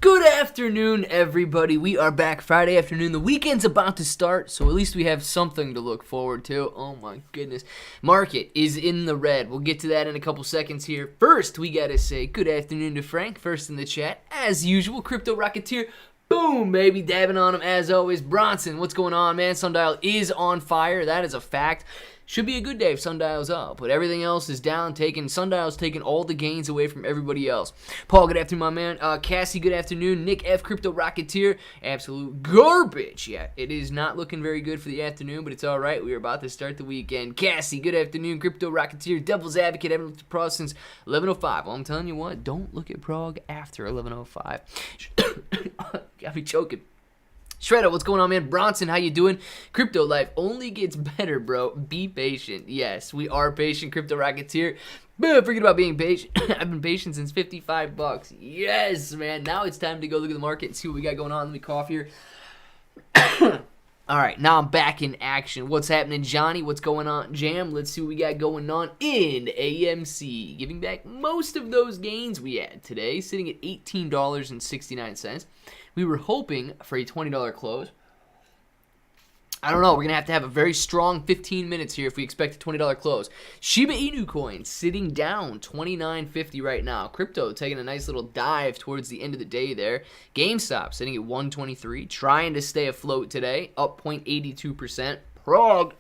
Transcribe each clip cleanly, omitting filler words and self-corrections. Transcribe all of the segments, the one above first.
Good afternoon, everybody. We are back Friday afternoon. The weekend's about to start, so at least we have something to look forward to. Oh my goodness. Market is in the red. We'll get to that in a couple seconds here. First, we gotta say good afternoon to Frank, first in the chat. As usual, Crypto Rocketeer. Boom, baby, dabbing on him as always. Bronson, what's going on, man? Sundial is on fire. That is a fact. Should be a good day if Sundial's up, but everything else is down. Sundial's taking all the gains away from everybody else. Paul, good afternoon, my man. Cassie, good afternoon. Nick F, Crypto Rocketeer, absolute garbage. Yeah, it is not looking very good for the afternoon, but it's all right. We are about to start the weekend. Cassie, good afternoon. Crypto Rocketeer, Devil's Advocate, haven't looked at Prog since 11:05. Well, I'm telling you what, don't look at Prog after 11:05. Got me choking. Shredder, what's going on, man? Bronson, how you doing? Crypto life only gets better, bro. Be patient. Yes, we are patient. Crypto Rocketeer. Forget about being patient. I've been patient since $55. Yes, man. Now it's time to go look at the market and see what we got going on. Let me cough here. All right, now I'm back in action. What's happening, Johnny? What's going on, Jam? Let's see what we got going on in AMC. Giving back most of those gains we had today, sitting at $18.69. We were hoping for a $20 close. I don't know. We're going to have a very strong 15 minutes here if we expect a $20 close. Shiba Inu coin sitting down $29.50 right now. Crypto taking a nice little dive towards the end of the day there. GameStop sitting at $123, trying to stay afloat today, up 0.82%. Prog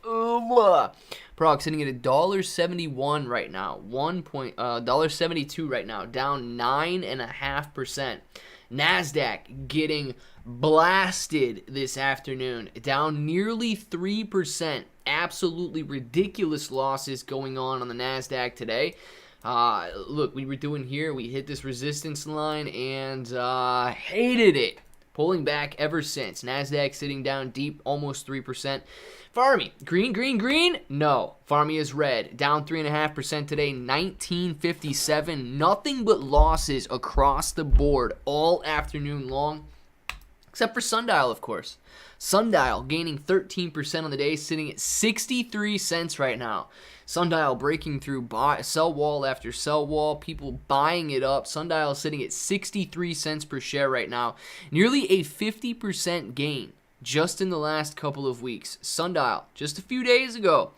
sitting at $1.71 right now. $1.72 right now, down 9.5%. NASDAQ getting blasted this afternoon, down nearly 3%. Absolutely ridiculous losses going on the NASDAQ today. Look, we were doing here, we hit this resistance line and hated it. Pulling back ever since. NASDAQ sitting down deep, almost 3%. Farmy, green? No. Farmy is red, down 3.5% today, 1957. Nothing but losses across the board all afternoon long, except for Sundial, of course. Sundial gaining 13% on the day, sitting at 63 cents right now. Sundial breaking through sell wall after sell wall, people buying it up. Sundial sitting at 63 cents per share right now. Nearly a 50% gain just in the last couple of weeks. Sundial, just a few days ago,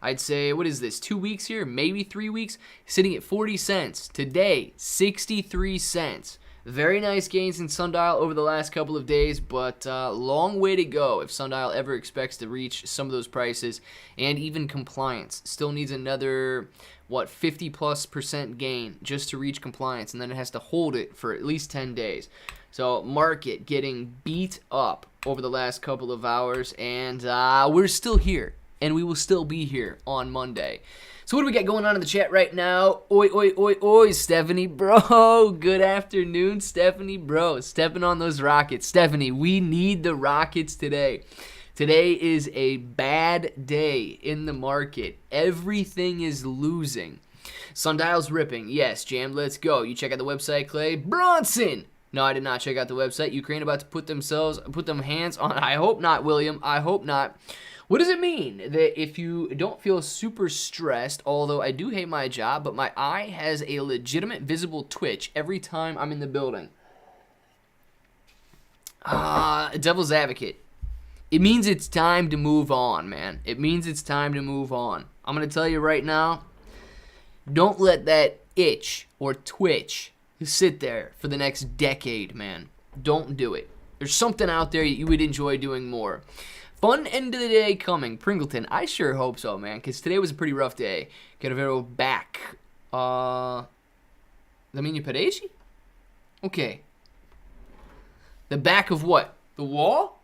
I'd say, what is this, 2 weeks here, maybe 3 weeks, sitting at 40 cents. Today, 63 cents. Very nice gains in Sundial over the last couple of days, but long way to go if Sundial ever expects to reach some of those prices, and even compliance. Still needs another, 50+% gain just to reach compliance, and then it has to hold it for at least 10 days. So market getting beat up over the last couple of hours, and we're still here, and we will still be here on Monday. So what do we got going on in the chat right now? Oi, Stephanie, bro. Good afternoon, Stephanie, bro. Stepping on those rockets. Stephanie, we need the rockets today. Today is a bad day in the market. Everything is losing. Sundial's ripping. Yes, Jam, let's go. You check out the website, Clay. Bronson. No, I did not check out the website. Ukraine about to put them hands on. I hope not, William. I hope not. What does it mean that if you don't feel super stressed, although I do hate my job, but my eye has a legitimate visible twitch every time I'm in the building? Devil's Advocate. It means it's time to move on, man. It means it's time to move on. I'm going to tell you right now, don't let that itch or twitch sit there for the next decade, man. Don't do it. There's something out there that you would enjoy doing more. Fun end of the day coming. Pringleton, I sure hope so, man, because today was a pretty rough day. Caravero back. That mean you Padesi? Okay. The back of what? The wall?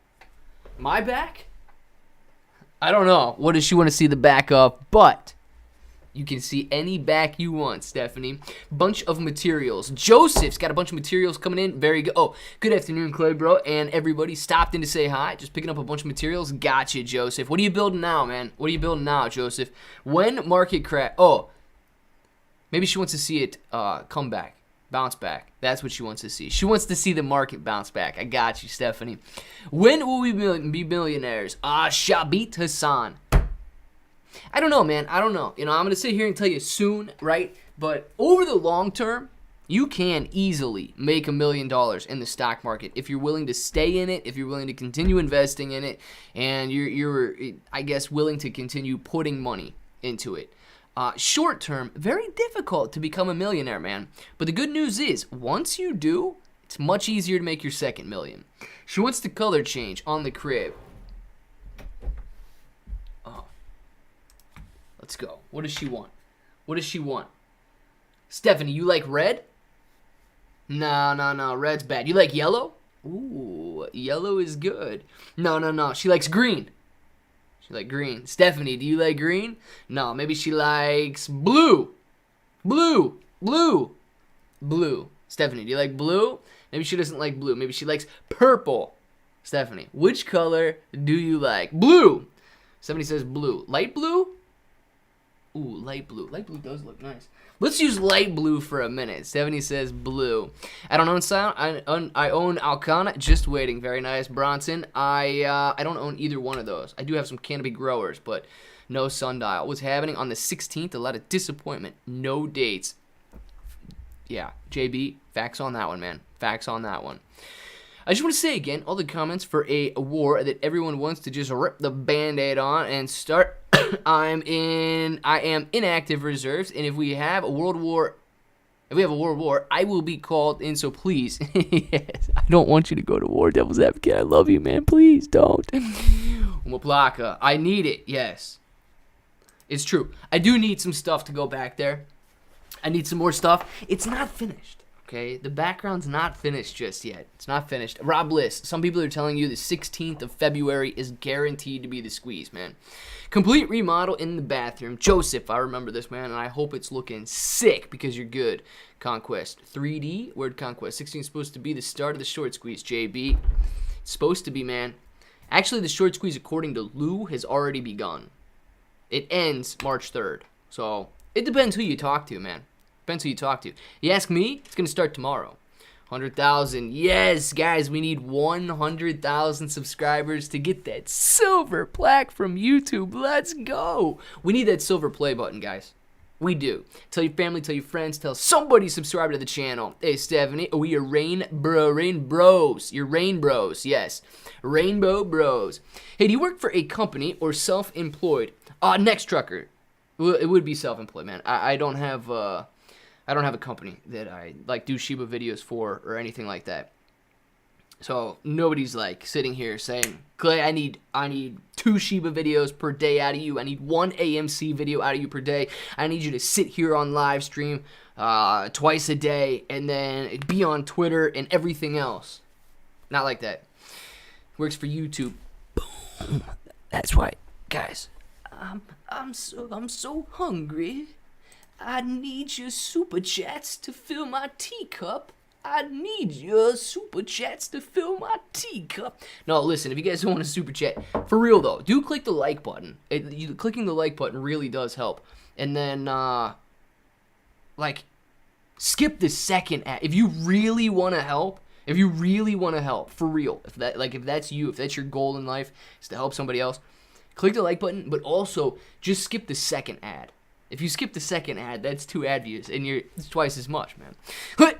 My back? I don't know. What does she want to see the back of? But you can see any back you want, Stephanie. Bunch of materials. Joseph's got a bunch of materials coming in. Very good. Oh, good afternoon, Clay, bro. And everybody stopped in to say hi. Just picking up a bunch of materials. Gotcha, Joseph. What are you building now, man? What are you building now, Joseph? When market crash? Oh, maybe she wants to see it come back. Bounce back. That's what she wants to see. She wants to see the market bounce back. I got you, Stephanie. When will we be millionaires? Shabit Hassan. I don't know, man. I don't know. I'm going to sit here and tell you soon, right? But over the long term, You can easily make $1 million in the stock market if you're willing to stay in it, if you're willing to continue investing in it, and you're I guess, willing to continue putting money into it. Short term, very difficult to become a millionaire, man. But the good news is, once you do, it's much easier to make your second million. She wants the color change on the crib. Oh. Let's go. What does she want? What does she want? Stephanie, you like red? No. Red's bad. You like yellow? Ooh, yellow is good. No. She likes green. She like green. Stephanie, do you like green? No, maybe she likes blue. Blue. Stephanie, do you like blue? Maybe she doesn't like blue. Maybe she likes purple. Stephanie, which color do you like? Blue. Somebody says blue. Light blue? Ooh, light blue. Light blue does look nice. Let's use light blue for a minute. Stephanie says blue. I don't own sound. I own Alcana. Just waiting. Very nice. Bronson. I don't own either one of those. I do have some canopy growers, but no Sundial. What's happening on the 16th? A lot of disappointment. No dates. Yeah, JB. Facts on that one, man. Facts on that one. I just want to say again, all the comments for a war that everyone wants to just rip the Band-Aid on and start. I am in active reserves, and if we have a world war, I will be called in. So please, yes, I don't want you to go to war, Devil's Advocate. I love you, man. Please don't. Umaplaka, I need it. Yes, it's true. I do need some stuff to go back there. I need some more stuff. It's not finished. Okay, the background's not finished just yet. It's not finished. Rob Bliss, some people are telling you the 16th of February is guaranteed to be the squeeze, man. Complete remodel in the bathroom. Joseph, I remember this, man, and I hope it's looking sick because you're good. Conquest 3D, word Conquest 16 is supposed to be the start of the short squeeze, JB. It's supposed to be, man. Actually, the short squeeze, according to Lou, has already begun. It ends March 3rd. So, it depends who you talk to, man. Depends who you talk to. You ask me, it's going to start tomorrow. 100,000. Yes, guys, we need 100,000 subscribers to get that silver plaque from YouTube. Let's go. We need that silver play button, guys. We do. Tell your family, tell your friends, tell somebody subscribe to the channel. Hey, Stephanie, we are Rain Bros. You're Rain Bros, yes. Rainbow Bros. Hey, do you work for a company or self-employed? Next trucker. It would be self-employed, man. I don't have a company that I like do Shiba videos for or anything like that. So nobody's like sitting here saying, Clay, I need 2 Shiba videos per day out of you. I need 1 AMC video out of you per day. I need you to sit here on live stream twice a day and then be on Twitter and everything else. Not like that. Works for YouTube. Boom. That's right, guys. I'm so hungry. I need your super chats to fill my teacup. I need your super chats to fill my teacup. No, listen, if you guys don't want a super chat, for real though, do click the like button. Clicking the like button really does help. And then, skip the second ad. If you really want to help, for real, if that's you, if that's your goal in life, is to help somebody else, click the like button, but also just skip the second ad. If you skip the second ad, that's 2 ad views, and it's twice as much, man.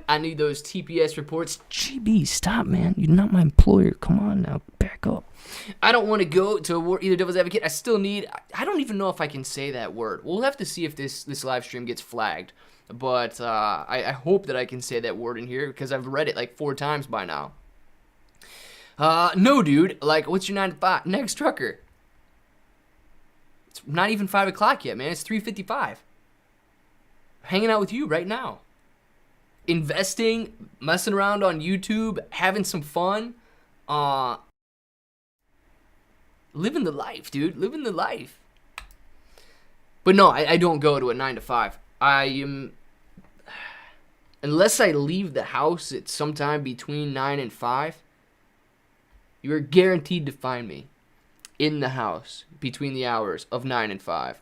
I need those TPS reports. GB, stop, man. You're not my employer. Come on now, back up. I don't want to go to a war, either Devil's Advocate. I don't even know if I can say that word. We'll have to see if this live stream gets flagged. But I hope that I can say that word in here, because I've read it like 4 times by now. No, dude. Like, what's your 9 to 5? Next trucker. It's not even 5 o'clock yet, man. It's 3:55. Hanging out with you right now. Investing, messing around on YouTube, having some fun. Living the life, dude. Living the life. But no, I don't go to a 9 to 5. I am... Unless I leave the house at sometime between 9 and 5, you are guaranteed to find me in the house between the hours of 9 and 5.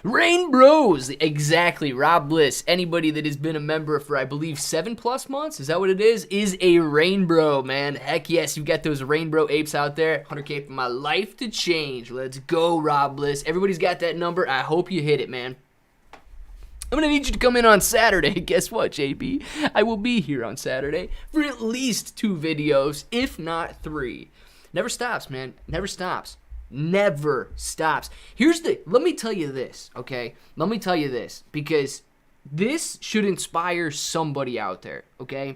Rain Bros, exactly. Rob Bliss, anybody that has been a member for, I believe, 7+ months, is that what it is a Rain Bro, man. Heck yes, you've got those Rain Bro apes out there. 100K for my life to change. Let's go, Rob Bliss. Everybody's got that number. I hope you hit it, man. I'm going to need you to come in on Saturday. Guess what, JB? I will be here on Saturday for at least 2 videos, if not 3. Never stops, man. Never stops. Never stops. Let me tell you this, okay? Let me tell you this, because this should inspire somebody out there, okay?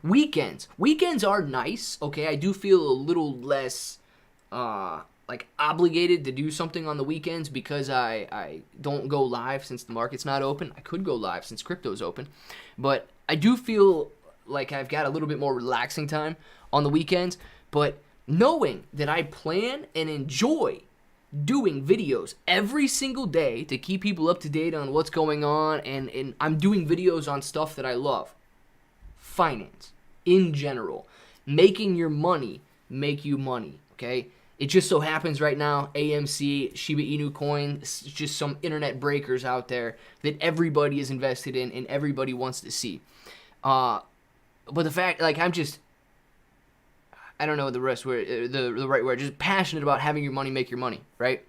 Weekends are nice, okay? I do feel a little less obligated to do something on the weekends because I don't go live since the market's not open. I could go live since crypto's open, but I do feel like I've got a little bit more relaxing time on the weekends. But knowing that I plan and enjoy doing videos every single day to keep people up to date on what's going on, and I'm doing videos on stuff that I love. Finance, in general. Making your money make you money, okay? It just so happens right now, AMC, Shiba Inu coin, just some internet breakers out there that everybody is invested in and everybody wants to see. But the fact, I don't know the rest word, the right word, just passionate about having your money make your money, right?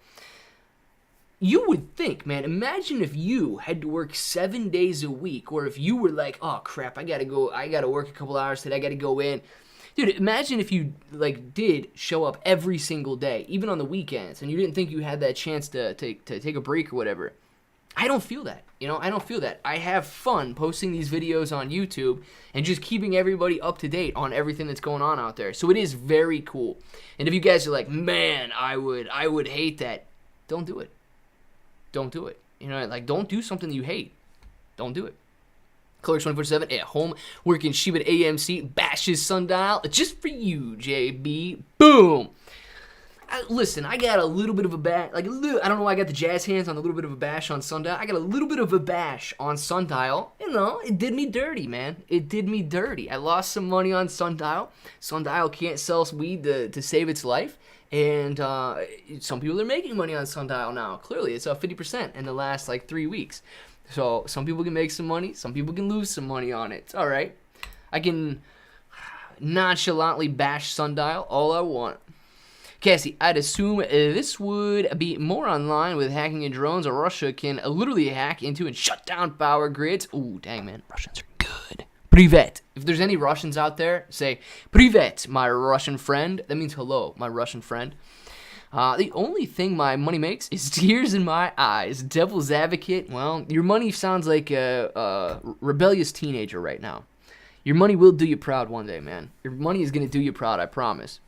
You would think, man, imagine if you had to work 7 days a week, or if you were like, oh crap, I gotta work a couple hours today, I gotta go in. Dude, imagine if you did show up every single day, even on the weekends, and you didn't think you had that chance to take a break or whatever. I don't feel that. I don't feel that. I have fun posting these videos on YouTube and just keeping everybody up to date on everything that's going on out there. So it is very cool. And if you guys are like, man, I would hate that, don't do it. Don't do it. Don't do something you hate. Don't do it. Clerks 24/7 at home working Shib at AMC bashes Sundial just for you, JB. Boom. Listen, I got a little bit of a bash. I don't know why I got the jazz hands on a little bit of a bash on Sundial. I got a little bit of a bash on Sundial. It did me dirty, man. It did me dirty. I lost some money on Sundial. Sundial can't sell weed to save its life. And some people are making money on Sundial now. Clearly, it's up 50% in the last 3 weeks. So some people can make some money. Some people can lose some money on it. It's all right. I can nonchalantly bash Sundial all I want. Cassie, I'd assume this would be more online with hacking and drones, or Russia can literally hack into and shut down power grids. Ooh, dang, man. Russians are good. Privet. If there's any Russians out there, say, Privet, my Russian friend. That means hello, my Russian friend. The only thing my money makes is tears in my eyes. Devil's advocate. Well, your money sounds like a rebellious teenager right now. Your money will do you proud one day, man. Your money is going to do you proud, I promise.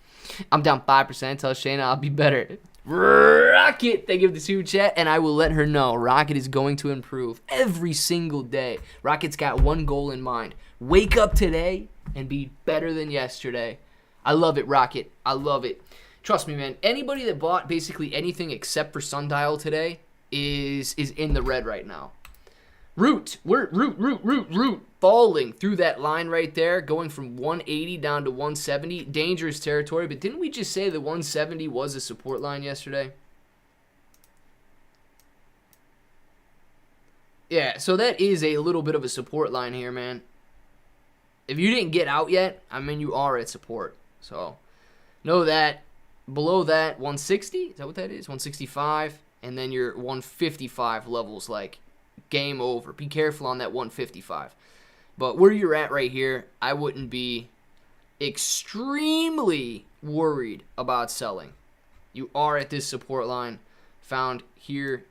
I'm down 5%. Tell Shayna I'll be better. Rocket, thank you for the super chat, and I will let her know Rocket is going to improve every single day. Rocket's got one goal in mind. Wake up today and be better than yesterday. I love it, Rocket. I love it. Trust me, man. Anybody that bought basically anything except for Sundial today is in the red right now. Root. Falling through that line right there, going from 180 down to 170. Dangerous territory, but didn't we just say the 170 was a support line yesterday? Yeah, so that is a little bit of a support line here, man. If you didn't get out yet, you are at support. So, know that. Below that, 160, is that what that is? 165, and then your 155 levels, game over. Be careful on that 155. But where you're at right here, I wouldn't be extremely worried about selling. You are at this support line found here.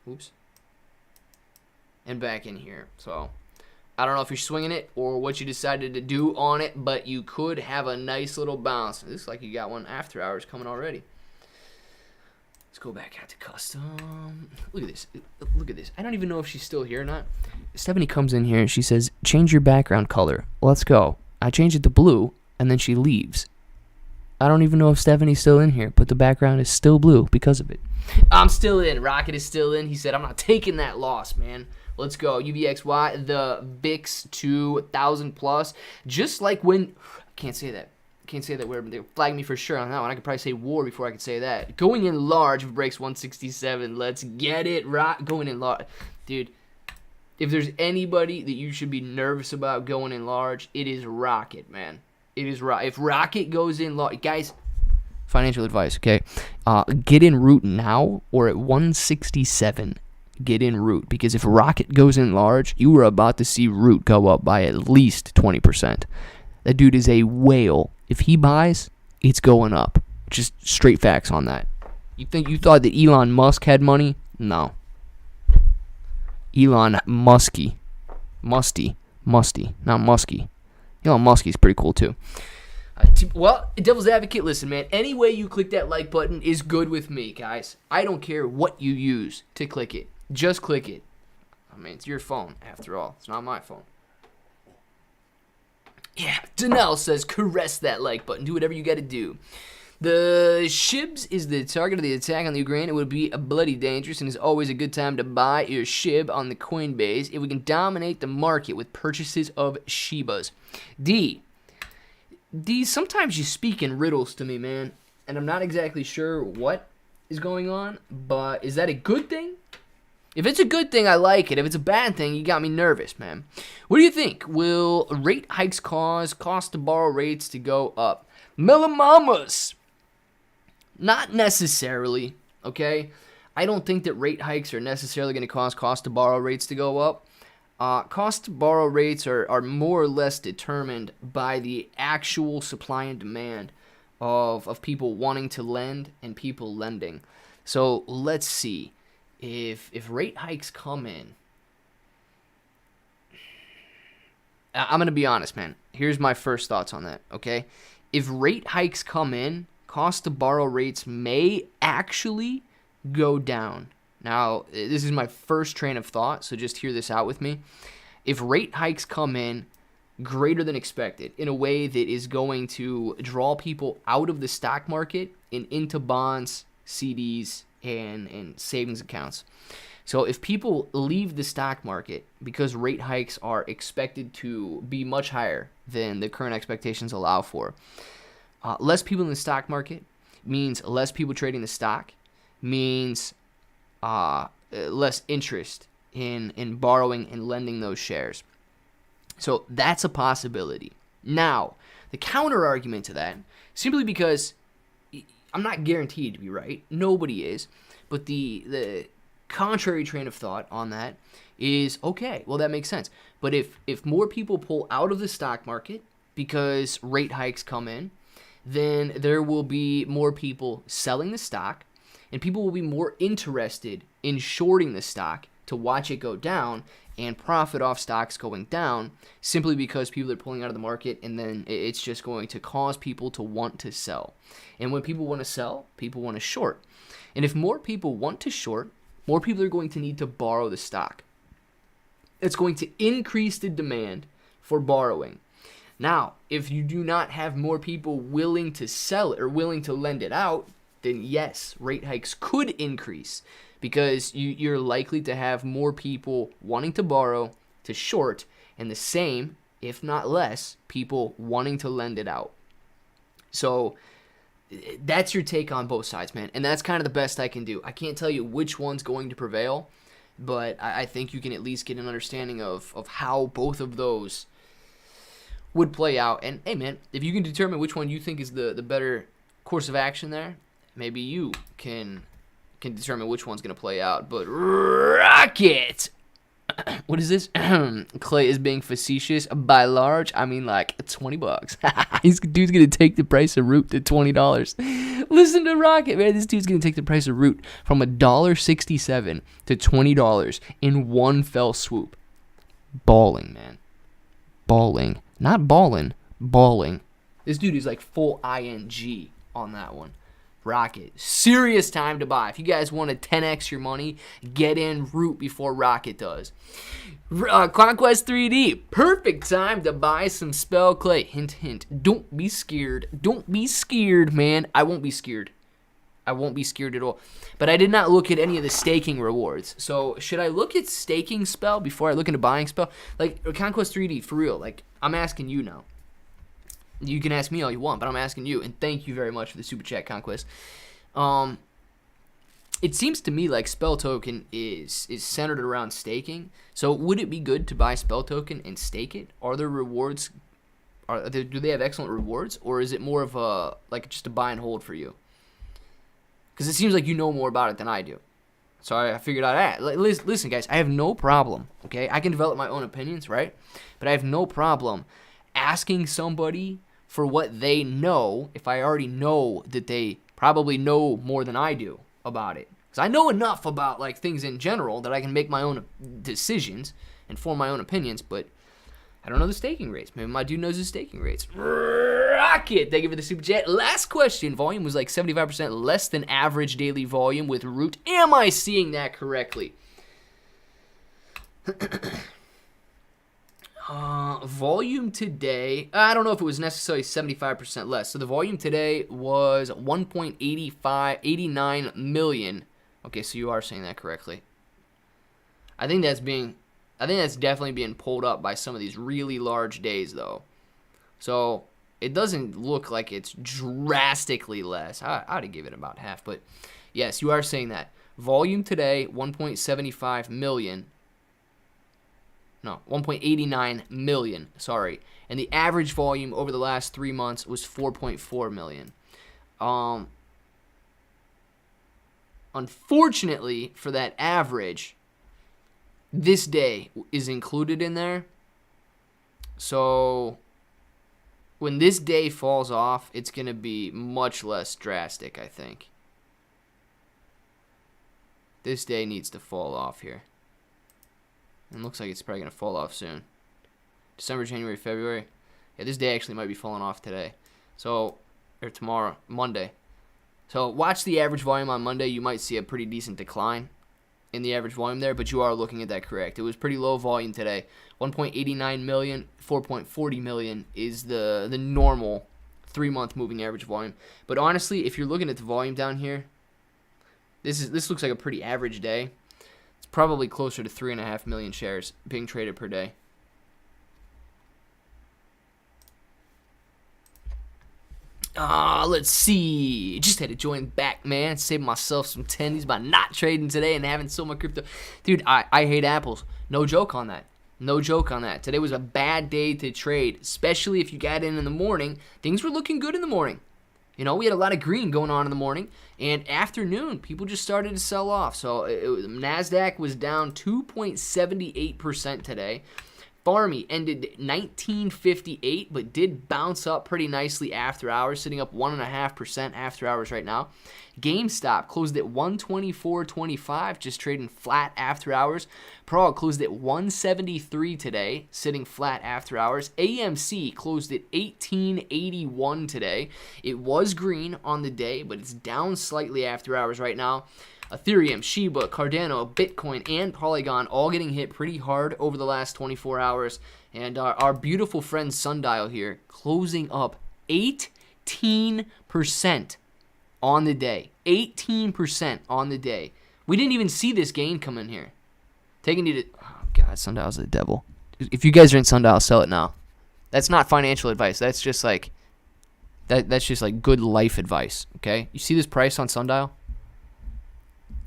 Oops. And back in here. So, I don't know if you're swinging it or what you decided to do on it, but you could have a nice little bounce. It looks like you got one after hours coming already. Let's go back out to custom. Look at this. Look at this. I don't even know if she's still here or not. Stephanie comes in here and she says, change your background color. Let's go. I change it to blue, and then she leaves. I don't even know if Stephanie's still in here, but the background is still blue because of it. I'm still in. Rocket is still in. He said, I'm not taking that loss, man. Let's go. UVXY, the VIX to 1,000 plus. Just like when... I can't say that. Can't say that word. They flag me for sure on that one. I could probably say war before I could say that. Going in large if it breaks 167. Let's get it. Going in large. Dude, if there's anybody that you should be nervous about going in large, it is Rocket, man. It is Rocket. If Rocket goes in large... Guys, financial advice, okay? Get in root now or at 167. get in Root, because if Rocket goes in large, you are about to see Root go up by at least 20%. That dude is a whale. If he buys, it's going up. Just straight facts on that. You thought that Elon Musk had money? No. Elon Muskie. Musty, not Muskie. Elon Muskie's pretty cool too. Well, devil's advocate, listen, man. Any way you click that like button is good with me, guys. I don't care what you use to click it. Just click it. I mean, it's your phone, after all. It's not my phone. Yeah, Danelle says, caress that like button. Do whatever you got to do. The Shibs is the target of the attack on the Ukraine. It would be bloody dangerous and is always a good time to buy your Shib on the Coinbase if we can dominate the market with purchases of Shibas. D, sometimes you speak in riddles to me, man, and I'm not exactly sure what is going on, but is that a good thing? If it's a good thing, I like it. If it's a bad thing, you got me nervous, man. What do you think? Will rate hikes cause cost to borrow rates to go up? Melamamas! Not necessarily, okay? I don't think that rate hikes are necessarily going to cause cost to borrow rates to go up. Cost to borrow rates are more or less determined by the actual supply and demand of people wanting to lend and people lending. So let's see. If rate hikes come in, I'm going to be honest, man. Here's my first thoughts on that, okay? If rate hikes come in, cost to borrow rates may actually go down. Now, this is my first train of thought, so just hear this out with me. If rate hikes come in greater than expected in a way that is going to draw people out of the stock market and into bonds, CDs, and savings accounts. So if people leave the stock market because rate hikes are expected to be much higher than the current expectations allow for, less people in the stock market means less people trading the stock, means less interest in borrowing and lending those shares. So that's a possibility. Now, the counter argument to that, simply because I'm not guaranteed to be right, nobody is, but the contrary train of thought on that is, okay, well, that makes sense. But if more people pull out of the stock market because rate hikes come in, then there will be more people selling the stock, and people will be more interested in shorting the stock to watch it go down and profit off stocks going down, simply because people are pulling out of the market, and then it's just going to cause people to want to sell. And when people want to sell, people want to short. And if more people want to short, more people are going to need to borrow the stock. It's going to increase the demand for borrowing. Now, if you do not have more people willing to sell it or willing to lend it out, then yes, rate hikes could increase, because you're likely to have more people wanting to borrow to short, and the same, if not less, people wanting to lend it out. So that's your take on both sides, man, and that's kind of the best I can do. I can't tell you which one's going to prevail, but I think you can at least get an understanding of how both of those would play out. And hey, man, if you can determine which one you think is the better course of action there, maybe you can determine which one's going to play out. But Rocket! What is this? Clay is being facetious. By large, I mean like $20. This dude's going to take the price of Root to $20. Listen to Rocket, man. This dude's going to take the price of Root from $1.67 to $20 in one fell swoop. Balling, man. Balling. Not ballin', balling. This dude is like full ING on that one. Rocket. Serious time to buy. If you guys want to 10x your money, get in Root before Rocket does. Conquest 3D. Perfect time to buy some Spell Clay. Hint, hint. Don't be scared. Don't be scared, man. I won't be scared. I won't be scared at all. But I did not look at any of the staking rewards. So should I look at staking Spell before I look into buying Spell? Like, Conquest 3D, for real. Like, I'm asking you now. You can ask me all you want, but I'm asking you. And thank you very much for the Super Chat, Conquest. It seems to me like Spell Token is centered around staking. So would it be good to buy Spell Token and stake it? Are there rewards? Do they have excellent rewards? Or is it more of a, like, just a buy and hold for you? Because it seems like you know more about it than I do. So I figured out that. Listen, guys, I have no problem, okay? I can develop my own opinions, right? But I have no problem asking somebody for what they know if I already know that they probably know more than I do about it. Because I know enough about like things in general that I can make my own decisions and form my own opinions, but I don't know the staking rates. Maybe my dude knows the staking rates. Rocket! Thank you for the super chat. Last question. Volume was like 75% less than average daily volume with Root. Am I seeing that correctly? Volume today, I don't know if it was necessarily 75% less. So the volume today was 1.89 million. Okay, so you are saying that correctly. I think that's definitely being pulled up by some of these really large days, though. So it doesn't look like it's drastically less. I'd give it about half, but yes, you are saying that. Volume today, 1.75 million. No, 1.89 million, sorry. And the average volume over the last 3 months was 4.4 million. Unfortunately, for that average, this day is included in there. So when this day falls off, it's going to be much less drastic, I think. This day needs to fall off here. It looks like it's probably going to fall off soon. December, January, February. Yeah, this day actually might be falling off today. So, or tomorrow, Monday. So watch the average volume on Monday. You might see a pretty decent decline in the average volume there, but you are looking at that correct. It was pretty low volume today. 1.89 million, 4.40 million is the normal 3-month moving average volume. But honestly, if you're looking at the volume down here, this looks like a pretty average day. It's probably closer to 3.5 million shares being traded per day. Let's see. Just had to join back, man. Save myself some tendies by not trading today and having sold my crypto. Dude, I hate apples. No joke on that. No joke on that. Today was a bad day to trade, especially if you got in the morning. Things were looking good in the morning. You know, we had a lot of green going on in the morning. And afternoon, people just started to sell off. So NASDAQ was down 2.78% today. Farmy ended 1958, but did bounce up pretty nicely after hours, sitting up 1.5% after hours right now. GameStop closed at 124.25, just trading flat after hours. Prague closed at 173 today, sitting flat after hours. AMC closed at 1881 today. It was green on the day, but it's down slightly after hours right now. Ethereum, Shiba, Cardano, Bitcoin, and Polygon all getting hit pretty hard over the last 24 hours. And our beautiful friend Sundial here closing up 18% on the day. 18% on the day. We didn't even see this gain come in here. Taking you to... Oh, God, Sundial's the devil. If you guys are in Sundial, sell it now. That's not financial advice. That's just like... That's just like good life advice, okay? You see this price on Sundial?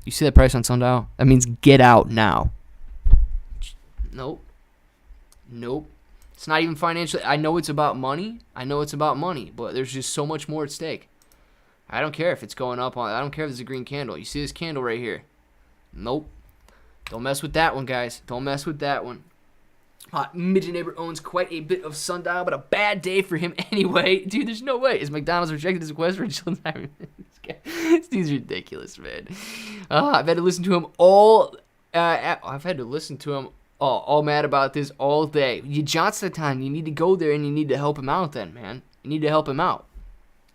You see that price on Sundial? That means get out now. Nope. Nope. It's not even financial. I know it's about money. But there's just so much more at stake. I don't care if it's going up on. I don't care if there's a green candle. You see this candle right here? Nope. Don't mess with that one, guys. Don't mess with that one. Midget neighbor owns quite a bit of Sundial, but a bad day for him anyway. Dude, there's no way. Is McDonald's rejected his request for children's time? This dude's ridiculous, man. I've had to listen to him all mad about this all day. Johnson time, you need to go there and you need to help him out then, man. You need to help him out.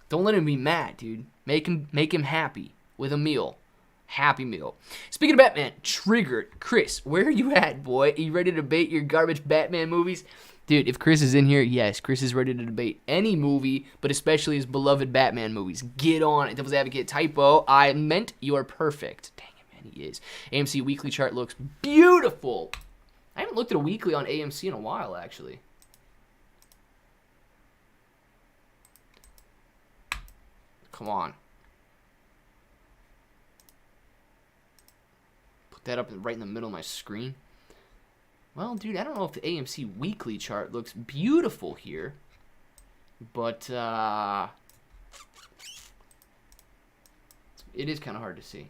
Don't let him be mad, dude. Make him happy with a meal. Happy meal. Speaking of Batman, Triggered. Chris, where are you at, boy? Are you ready to debate your garbage Batman movies? Dude, if Chris is in here, yes, Chris is ready to debate any movie, but especially his beloved Batman movies. Get on it. Devil's Advocate typo. I meant you are perfect. Dang it, man, he is. AMC weekly chart looks beautiful. I haven't looked at a weekly on AMC in a while, actually. Come on. Put that up right in the middle of my screen. Well, dude, I don't know if the AMC weekly chart looks beautiful here, but it is kind of hard to see.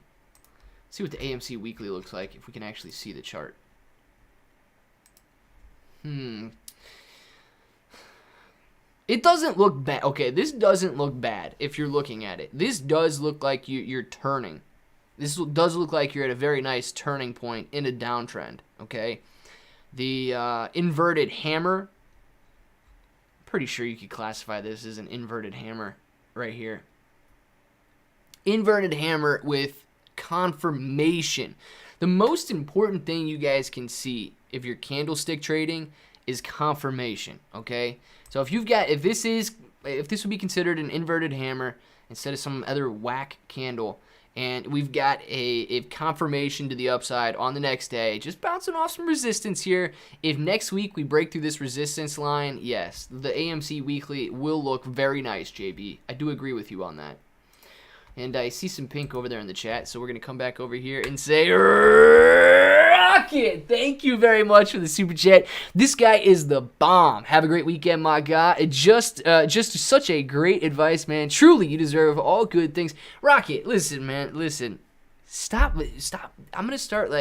See what the AMC weekly looks like if we can actually see the chart. It doesn't look bad. Okay, this doesn't look bad if you're looking at it. This does look like you're turning. This does look like you're at a very nice turning point in a downtrend, okay? The inverted hammer, pretty sure you could classify this as an inverted hammer right here. Inverted hammer with confirmation. The most important thing you guys can see if you're candlestick trading is confirmation, okay? So if this would be considered an inverted hammer instead of some other whack candle, and we've got a confirmation to the upside on the next day, just bouncing off some resistance here. If next week we break through this resistance line, yes, the AMC weekly will look very nice, JB. I do agree with you on that. And I see some pink over there in the chat, so we're going to come back over here and say, Rocket! Thank you very much for the super chat. This guy is the bomb. Have a great weekend, my guy. Just such a great advice, man. Truly, you deserve all good things. Rocket, listen, man, listen. Stop. I'm going to start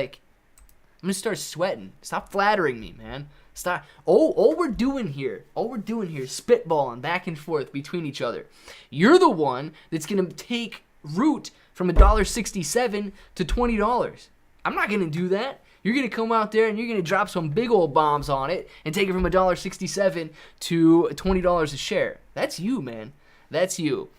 sweating. Stop flattering me, man. Stop. All we're doing here is spitballing back and forth between each other. You're the one that's going to take root from $1.67 to $20. I'm not going to do that. You're going to come out there and you're going to drop some big old bombs on it and take it from $1.67 to $20 a share. That's you, man. That's you.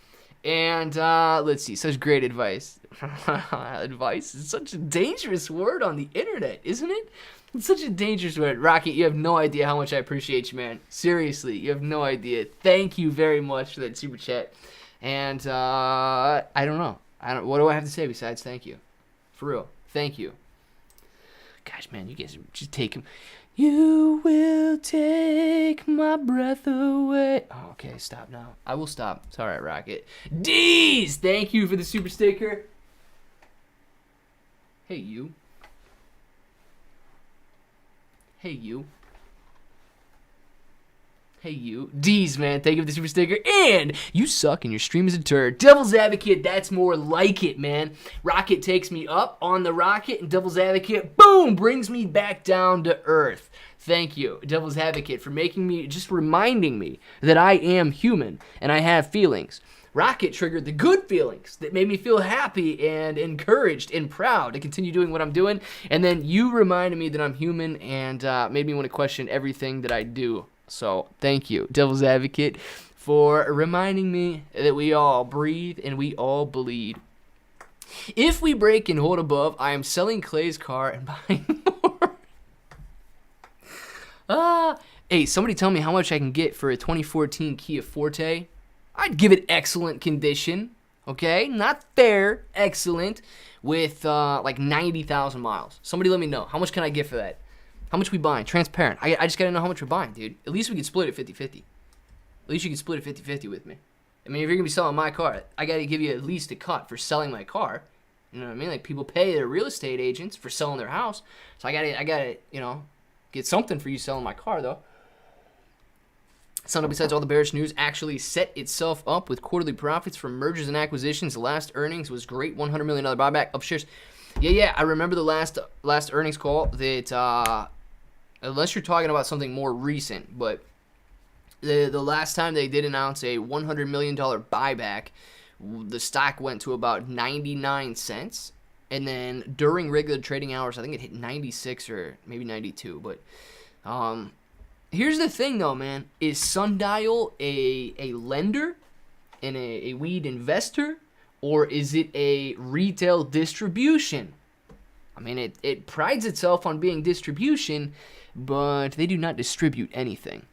And let's see. Such great advice. Advice is such a dangerous word on the internet, isn't it? It's such a dangerous word. Rocket, you have no idea how much I appreciate you, man. Seriously, you have no idea. Thank you very much for that super chat. And I don't know. What do I have to say besides thank you? For real. Thank you. Gosh, man, you guys are just taking... You will take my breath away. Oh, okay, stop now. I will stop. It's all right, Rocket. D's! Thank you for the super sticker. Hey, you. Hey, you. Hey, you. D's, man. Thank you for the super sticker. And you suck and your stream is a turd. Devil's Advocate, that's more like it, man. Rocket takes me up on the rocket, and Devil's Advocate, boom, brings me back down to earth. Thank you, Devil's Advocate, for just reminding me that I am human and I have feelings. Rocket triggered the good feelings that made me feel happy and encouraged and proud to continue doing what I'm doing. And then you reminded me that I'm human and made me want to question everything that I do. So thank you, Devil's Advocate, for reminding me that we all breathe and we all bleed. If we break and hold above, I am selling Clay's car and buying more. Hey, somebody tell me how much I can get for a 2014 Kia Forte. I'd give it excellent condition, okay? Not fair, excellent, with like 90,000 miles. Somebody let me know. How much can I get for that? How much we buying? Transparent. I just got to know how much we're buying, dude. At least we can split it 50-50. At least you can split it 50-50 with me. I mean, if you're going to be selling my car, I got to give you at least a cut for selling my car. You know what I mean? Like, people pay their real estate agents for selling their house. So I got to, you know, get something for you selling my car, though. Sundial, besides all the bearish news, actually set itself up with quarterly profits from mergers and acquisitions. The last earnings was great, $100 million buyback of shares. Yeah, I remember the last earnings call that, unless you're talking about something more recent, but the last time they did announce a $100 million buyback, the stock went to about 99 cents. And then during regular trading hours, I think it hit 96 or maybe 92. But here's the thing, though, man. Is Sundial a lender and a weed investor? Or is it a retail distribution? I mean, it prides itself on being distribution, but they do not distribute anything.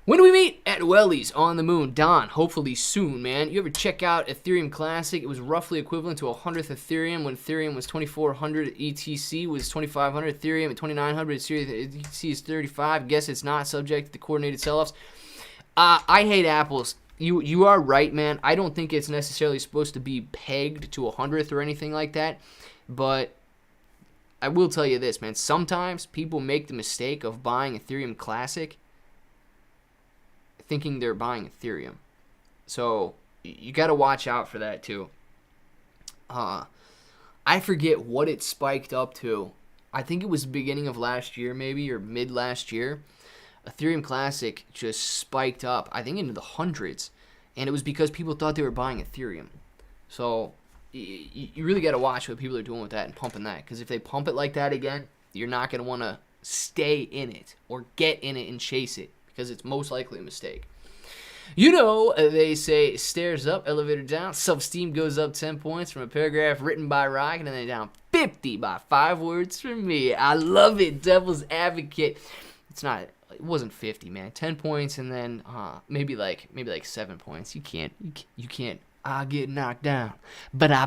When do we meet? At Wellies on the moon. Don, hopefully soon, man. You ever check out Ethereum Classic? It was roughly equivalent to 100th Ethereum when Ethereum was 2,400. ETC was 2,500. Ethereum at 2,900. ETC is 35. Guess it's not subject to the coordinated sell-offs. I hate apples. You are right, man. I don't think it's necessarily supposed to be pegged to 100th or anything like that. But I will tell you this, man. Sometimes people make the mistake of buying Ethereum Classic thinking they're buying Ethereum. So you got to watch out for that too. I I forget what it spiked up to. I think it was the beginning of last year maybe, or mid last year. Ethereum Classic just spiked up, I think into the hundreds. And it was because people thought they were buying Ethereum. So you really got to watch what people are doing with that and pumping that. Because if they pump it like that again, you're not going to want to stay in it or get in it and chase it. Because it's most likely a mistake. You know, they say stairs up, elevator down, self-esteem goes up 10 points from a paragraph written by Rock, and then down 50 by 5 words from me. I love it, Devil's Advocate. It wasn't 50, man. 10 points and then maybe like 7 points. You can't. I get knocked down, but I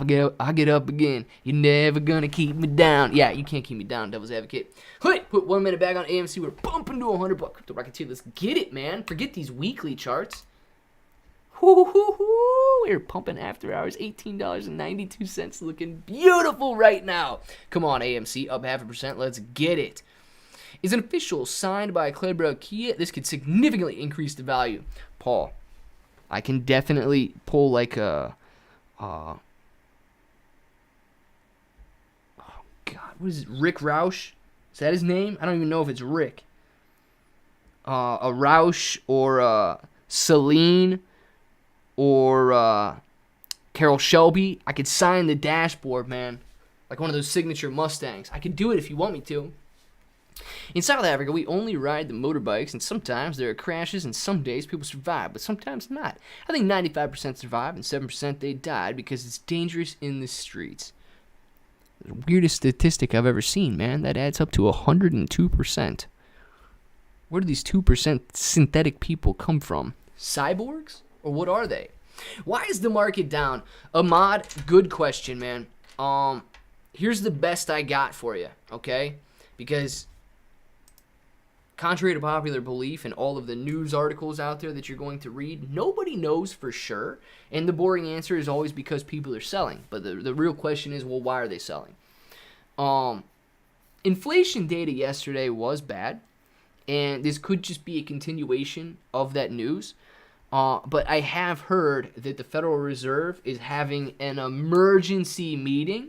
get up again. You're never gonna keep me down. Yeah, you can't keep me down, Devil's Advocate. Hey, put 1 minute back on AMC. We're bumping to $100. Crypto Rocketeer, let's get it, man. Forget these weekly charts. We're pumping after hours. $18.92, looking beautiful right now. Come on, AMC, up 0.5%. Let's get it. Is an official signed by Kleber Kia? This could significantly increase the value. Paul, I can definitely pull like a, oh God, what is it? Rick Roush? Is that his name? I don't even know if it's Rick. A Roush or a Celine or Carol Shelby. I could sign the dashboard, man. Like one of those signature Mustangs. I could do it if you want me to. In South Africa, we only ride the motorbikes, and sometimes there are crashes, and some days people survive, but sometimes not. I think 95% survive, and 7% they died because it's dangerous in the streets. The weirdest statistic I've ever seen, man. That adds up to 102%. Where do these 2% synthetic people come from? Cyborgs? Or what are they? Why is the market down? Ahmad, good question, man. Here's the best I got for you, okay? Because contrary to popular belief and all of the news articles out there that you're going to read, nobody knows for sure. And the boring answer is always because people are selling. But the real question is, well, why are they selling? Inflation data yesterday was bad. And this could just be a continuation of that news. But I have heard that the Federal Reserve is having an emergency meeting,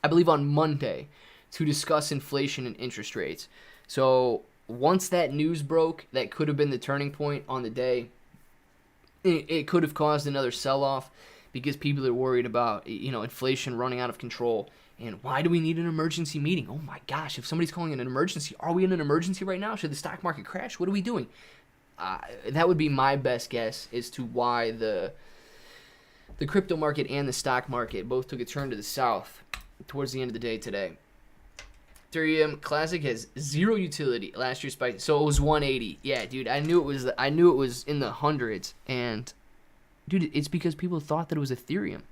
I believe on Monday, to discuss inflation and interest rates. So once that news broke, that could have been the turning point on the day. It could have caused another sell-off because people are worried about, inflation running out of control. And why do we need an emergency meeting? Oh my gosh, if somebody's calling it an emergency, are we in an emergency right now? Should the stock market crash? What are we doing? That would be my best guess as to why the crypto market and the stock market both took a turn to the south towards the end of the day today. Ethereum Classic has zero utility. Last year spiked, so it was 180. Yeah, dude, I knew it was in the hundreds, and dude, it's because people thought that it was Ethereum.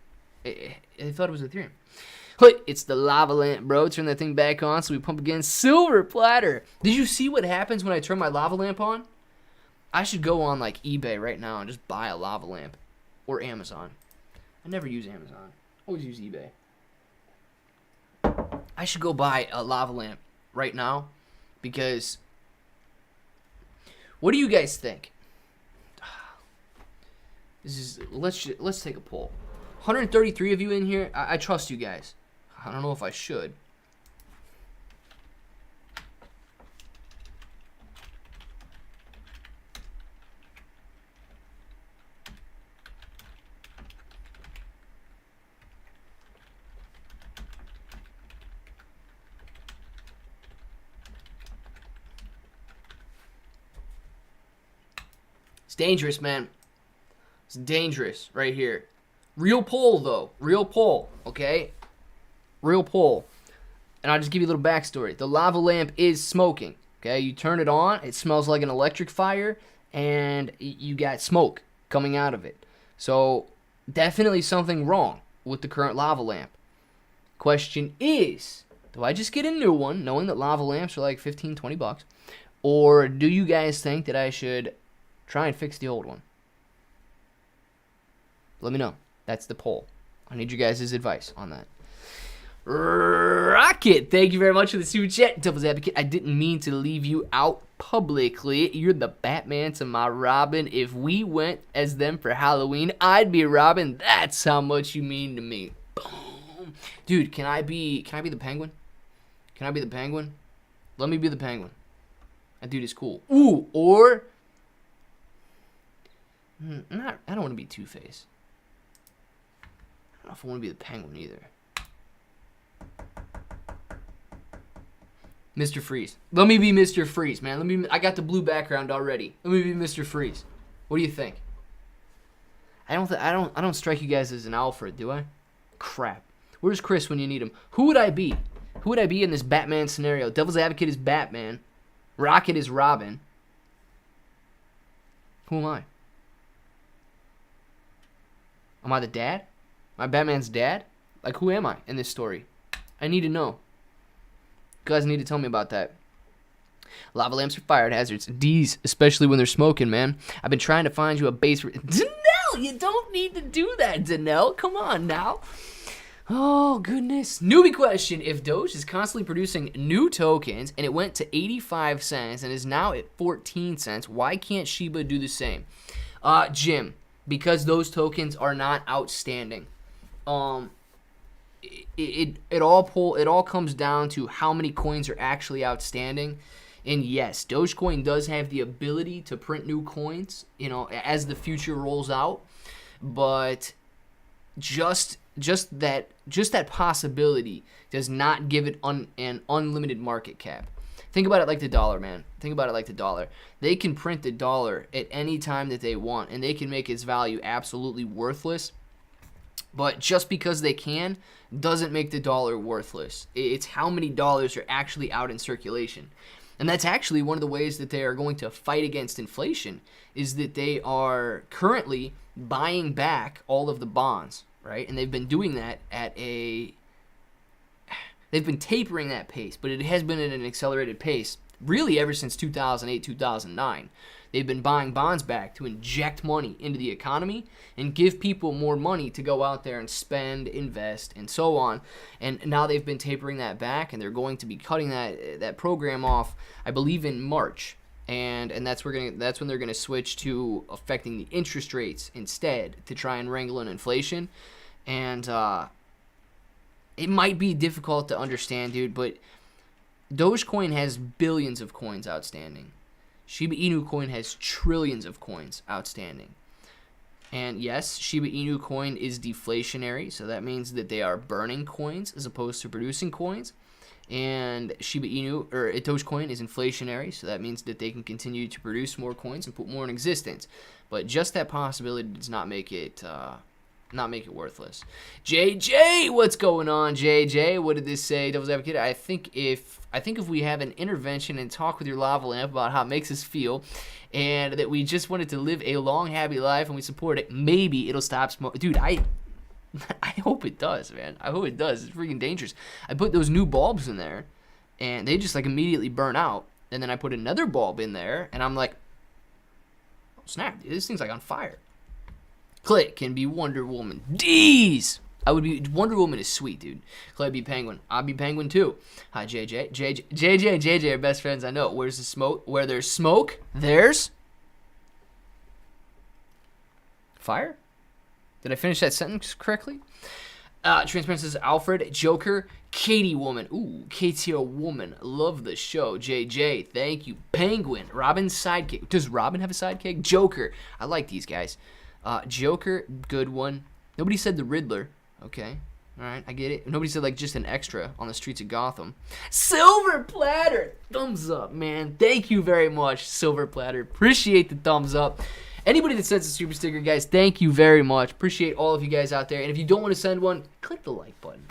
They thought it was Ethereum. It's the lava lamp, bro. Turn that thing back on so we pump again. Silver platter. Did you see what happens when I turn my lava lamp on? I should go on like eBay right now and just buy a lava lamp, or Amazon. I never use Amazon. Always use eBay. I should go buy a lava lamp right now because what do you guys think? Let's take a poll. 133 of you in here. I trust you guys. I don't know if I should. It's dangerous, man. It's dangerous right here. Real poll, though. Real poll, okay? Real poll. And I'll just give you a little backstory. The lava lamp is smoking, okay? You turn it on, it smells like an electric fire, and you got smoke coming out of it. So, definitely something wrong with the current lava lamp. Question is, do I just get a new one, knowing that lava lamps are like 15, 20 bucks? Or do you guys think that I should try and fix the old one? Let me know. That's the poll. I need you guys' advice on that. Rocket, thank you very much for the super chat. Devil's Advocate, I didn't mean to leave you out publicly. You're the Batman to my Robin. If we went as them for Halloween, I'd be Robin. That's how much you mean to me. Boom. Dude, can I be the penguin? Can I be the penguin? Let me be the penguin. That dude is cool. Ooh, or I don't want to be Two-Face. I don't know if I want to be the penguin either. Mr. Freeze. Let me be Mr. Freeze, man. I got the blue background already. Let me be Mr. Freeze. What do you think? I don't strike you guys as an Alfred, do I? Crap. Where's Chris when you need him? Who would I be? Who would I be in this Batman scenario? Devil's Advocate is Batman. Rocket is Robin. Who am I? Am I the dad? Am I Batman's dad? Like, who am I in this story? I need to know. You guys need to tell me about that. Lava lamps are fire hazards. D's, especially when they're smoking, man. I've been trying to find you a base... Danelle, you don't need to do that, Danelle. Come on now. Oh, goodness. Newbie question. If Doge is constantly producing new tokens and it went to 85 cents and is now at 14 cents, why can't Shiba do the same? Jim, because those tokens are not outstanding. It all comes down to how many coins are actually outstanding. And yes, Dogecoin does have the ability to print new coins, as the future rolls out. But just that possibility does not give it an unlimited market cap. Think about it like the dollar, man. Think about it like the dollar. They can print the dollar at any time that they want, and they can make its value absolutely worthless. But just because they can doesn't make the dollar worthless. It's how many dollars are actually out in circulation. And that's actually one of the ways that they are going to fight against inflation, is that they are currently buying back all of the bonds, right? And they've been doing that they've been tapering that pace, but it has been at an accelerated pace really ever since 2008, 2009. They've been buying bonds back to inject money into the economy and give people more money to go out there and spend, invest, and so on. And now they've been tapering that back, and they're going to be cutting that program off, I believe, in March. And that's when they're gonna switch to affecting the interest rates instead to try and wrangle in inflation. And it might be difficult to understand, dude, but Dogecoin has billions of coins outstanding. Shiba Inu coin has trillions of coins outstanding. And yes, Shiba Inu coin is deflationary, so that means that they are burning coins as opposed to producing coins. And Shiba Inu, or Dogecoin, is inflationary, so that means that they can continue to produce more coins and put more in existence. But just that possibility does not make it worthless. JJ, what's going on, JJ? What did this say, Devil's Advocate? I think if we have an intervention and talk with your lava lamp about how it makes us feel, and that we just wanted to live a long, happy life, and we support it, maybe it'll stop smoking. Dude, I hope it does, man. I hope it does. It's freaking dangerous. I put those new bulbs in there, and they just immediately burn out. And then I put another bulb in there, and I'm like, oh, snap, dude, this thing's on fire. Click can be Wonder Woman. D's! Wonder Woman is sweet, dude. Clay be Penguin. I'll be Penguin too. Hi, JJ. JJ and JJ are best friends, I know. Where's the smoke? Where there's smoke, there's fire? Did I finish that sentence correctly? Transparency says Alfred, Joker, Katie Woman. Ooh, KTO Woman. Love the show. JJ, thank you. Penguin, Robin's sidekick. Does Robin have a sidekick? Joker. I like these guys. Joker, good one. Nobody said the Riddler. Okay. All right, I get it. Nobody said just an extra on the streets of Gotham. Silver Platter. Thumbs up, man. Thank you very much, Silver Platter. Appreciate the thumbs up. Anybody that sends a super sticker, guys, thank you very much. Appreciate all of you guys out there. And if you don't want to send one, click the like button.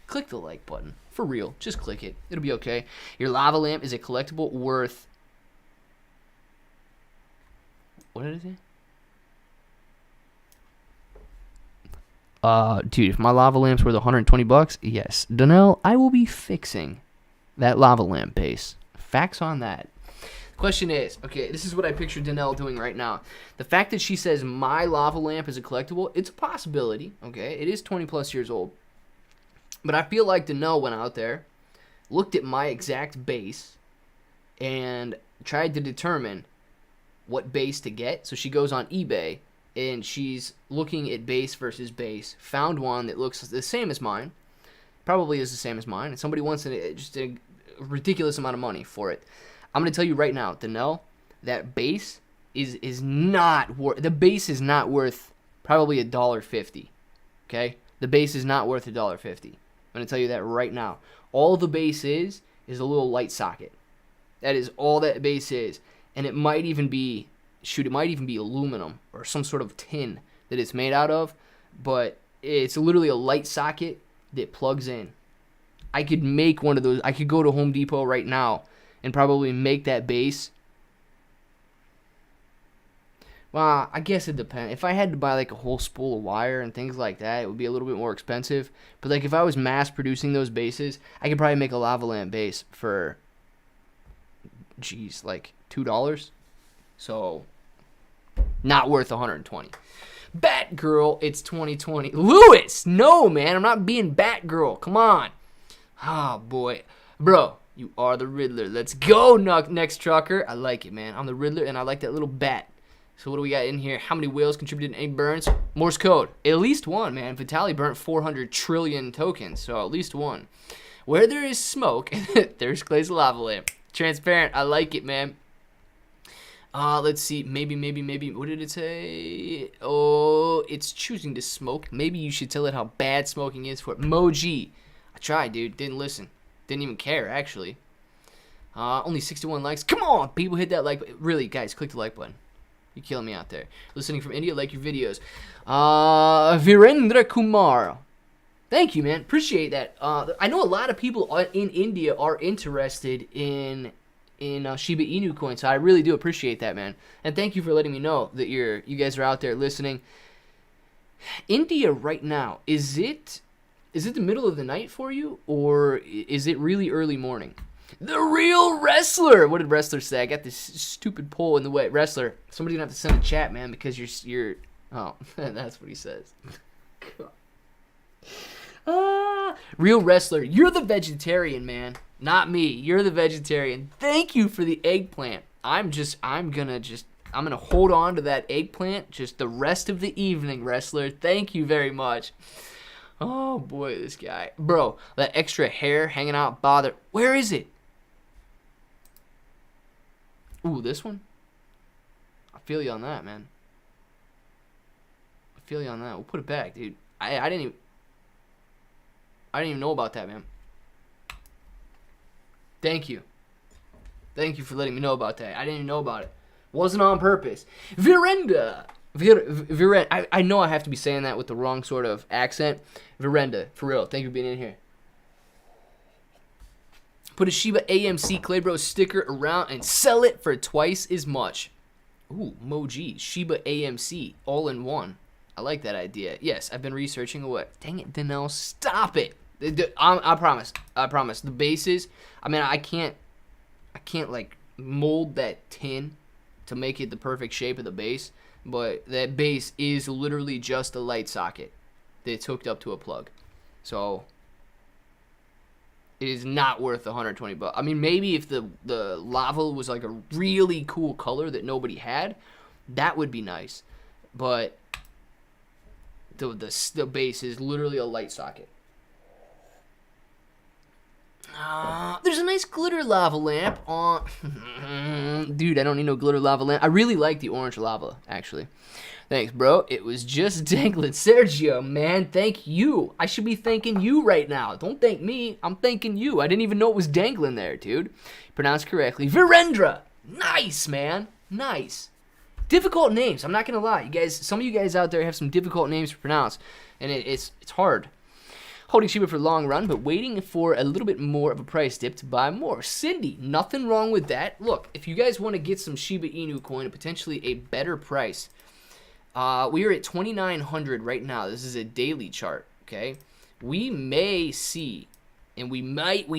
Click the like button. For real. Just click it. It'll be okay. Your lava lamp is a collectible worth... What did I say? Dude, if my lava lamp's worth $120, yes. Donnell, I will be fixing that lava lamp base. Facts on that. Question is, okay, this is what I picture Donnell doing right now. The fact that she says my lava lamp is a collectible, it's a possibility, okay? It is 20 plus years old. But I feel like Donnell went out there, looked at my exact base, and tried to determine what base to get. So she goes on eBay and she's looking at base versus base. Found one that looks the same as mine. Probably is the same as mine. And somebody wants just a ridiculous amount of money for it. I'm going to tell you right now, Danelle, that base is not worth. The base is not worth probably $1.50. Okay, the base is not worth $1.50. I'm going to tell you that right now. All the base is a little light socket. That is all that base is, and it might even be aluminum or some sort of tin that it's made out of, but it's literally a light socket that plugs in. I could make one of those. I could go to Home Depot right now and probably make that base. Well, I guess it depends. If I had to buy like a whole spool of wire and things like that, it would be a little bit more expensive. But like if I was mass producing those bases, I could probably make a lava lamp base for, like $2. So not worth $120. Batgirl, it's 2020. Lewis, no man, I'm not being Batgirl. Come on. Oh boy, bro, you are the Riddler. Let's go, next trucker. I like it, man. I'm the Riddler, and I like that little bat. So what do we got in here? How many whales contributed to any burns? Morse code. At least one, man. Vitali burnt 400 trillion tokens, so at least one. Where there is smoke, there's Clay's lava lamp. Transparent. I like it, man. Let's see. Maybe. What did it say? Oh, it's choosing to smoke. Maybe you should tell it how bad smoking is for it. Moji. I tried, dude. Didn't listen. Didn't even care, actually. Only 61 likes. Come on, people, hit that like button. Really, guys, click the like button. You're killing me out there. Listening from India, like your videos. Virendra Kumar. Thank you, man. Appreciate that. I know a lot of people in India are interested in Shiba Inu coin, so I really do appreciate that, man. And thank you for letting me know that you guys are out there listening. India right now, is it the middle of the night for you, or is it really early morning? The real wrestler. What did wrestler say? I got this stupid poll in the way. Wrestler, somebody's gonna have to send a chat, man, because you're. Oh, that's what he says. Real wrestler, you're the vegetarian, man. Not me. You're the vegetarian. Thank you for the eggplant. I'm gonna hold on to that eggplant just the rest of the evening, wrestler. Thank you very much. Oh boy, this guy. Bro, that extra hair hanging out bother. Where is it? Ooh, this one? I feel you on that, man. I feel you on that. We'll put it back, dude. I didn't even know about that, man. Thank you. Thank you for letting me know about that. I didn't even know about it. Wasn't on purpose. Virenda. Virenda. I know I have to be saying that with the wrong sort of accent. Virenda, for real. Thank you for being in here. Put a Shiba AMC Claybro sticker around and sell it for twice as much. Ooh, Moji. Shiba AMC, all in one. I like that idea. Yes, I've been researching away. Dang it, Danelle, stop it. I promise. I promise. The bases, I mean, I can't like mold that tin to make it the perfect shape of the base, but that base is literally just a light socket that's hooked up to a plug. So it is not worth $120. I mean, maybe if the lava was like a really cool color that nobody had, that would be nice. But the base is literally a light socket. There's a nice glitter lava lamp on. Dude, I don't need no glitter lava lamp. I really like the orange lava, actually. Thanks, bro. It was just dangling. Sergio, man, thank you. I should be thanking you right now. Don't thank me. I'm thanking you. I didn't even know it was dangling there, dude. Pronounced correctly. Virendra. Nice, man. Nice. Difficult names. I'm not going to lie. You guys, some of you guys out there have some difficult names to pronounce, and it's hard. Holding Shiba for long run, but waiting for a little bit more of a price dip to buy more. Cindy, nothing wrong with that. Look, if you guys want to get some Shiba Inu coin at potentially a better price, we are at 2,900 right now. This is a daily chart, okay? We may see, and we might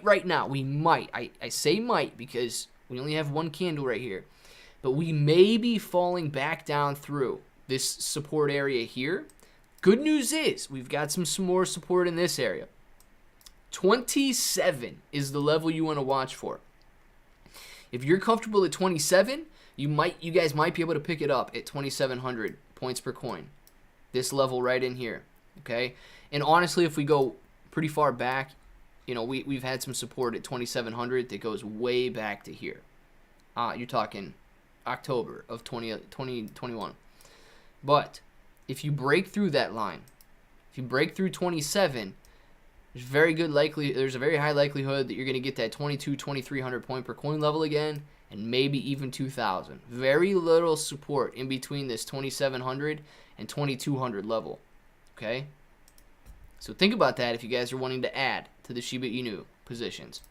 right now, I say might because we only have one candle right here, but we may be falling back down through this support area here. Good news is we've got some more support in this area. 27 is the level you want to watch for. If you're comfortable at 27, you guys might be able to pick it up at 2,700 points per coin. This level right in here, okay? And honestly, if we go pretty far back, you know, we've had some support at 2,700 that goes way back to here. You're talking October of 2021. But if you break through that line, if you break through 27, there's a very high likelihood that you're going to get that 2,300 point per coin level again, and maybe even 2,000. Very little support in between this 2,700 and 2,200 level. Okay? So think about that if you guys are wanting to add to the Shiba Inu positions.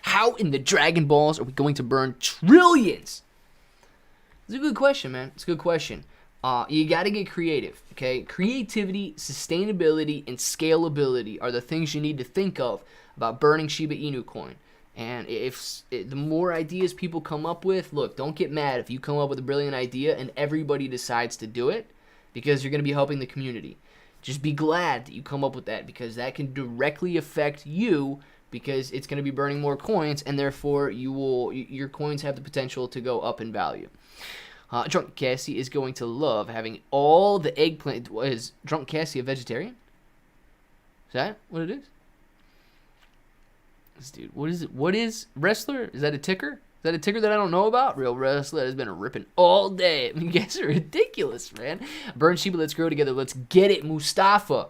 How in the Dragon Balls are we going to burn trillions? It's a good question, man. It's a good question. You got to get creative, okay? Creativity, sustainability, and scalability are the things you need to think of about burning Shiba Inu coin. And the more ideas people come up with, look, don't get mad if you come up with a brilliant idea and everybody decides to do it, because you're going to be helping the community. Just be glad that you come up with that, because that can directly affect you, because it's going to be burning more coins, and therefore your coins have the potential to go up in value. Drunk Cassie is going to love having all the eggplant. Is Drunk Cassie a vegetarian? Is that what it is? This dude, what is it? What is wrestler? Is that a ticker? Is that a ticker that I don't know about? Real wrestler has been ripping all day. I mean, you guys are ridiculous, man. Burn Shiba, let's grow together. Let's get it, Mustafa.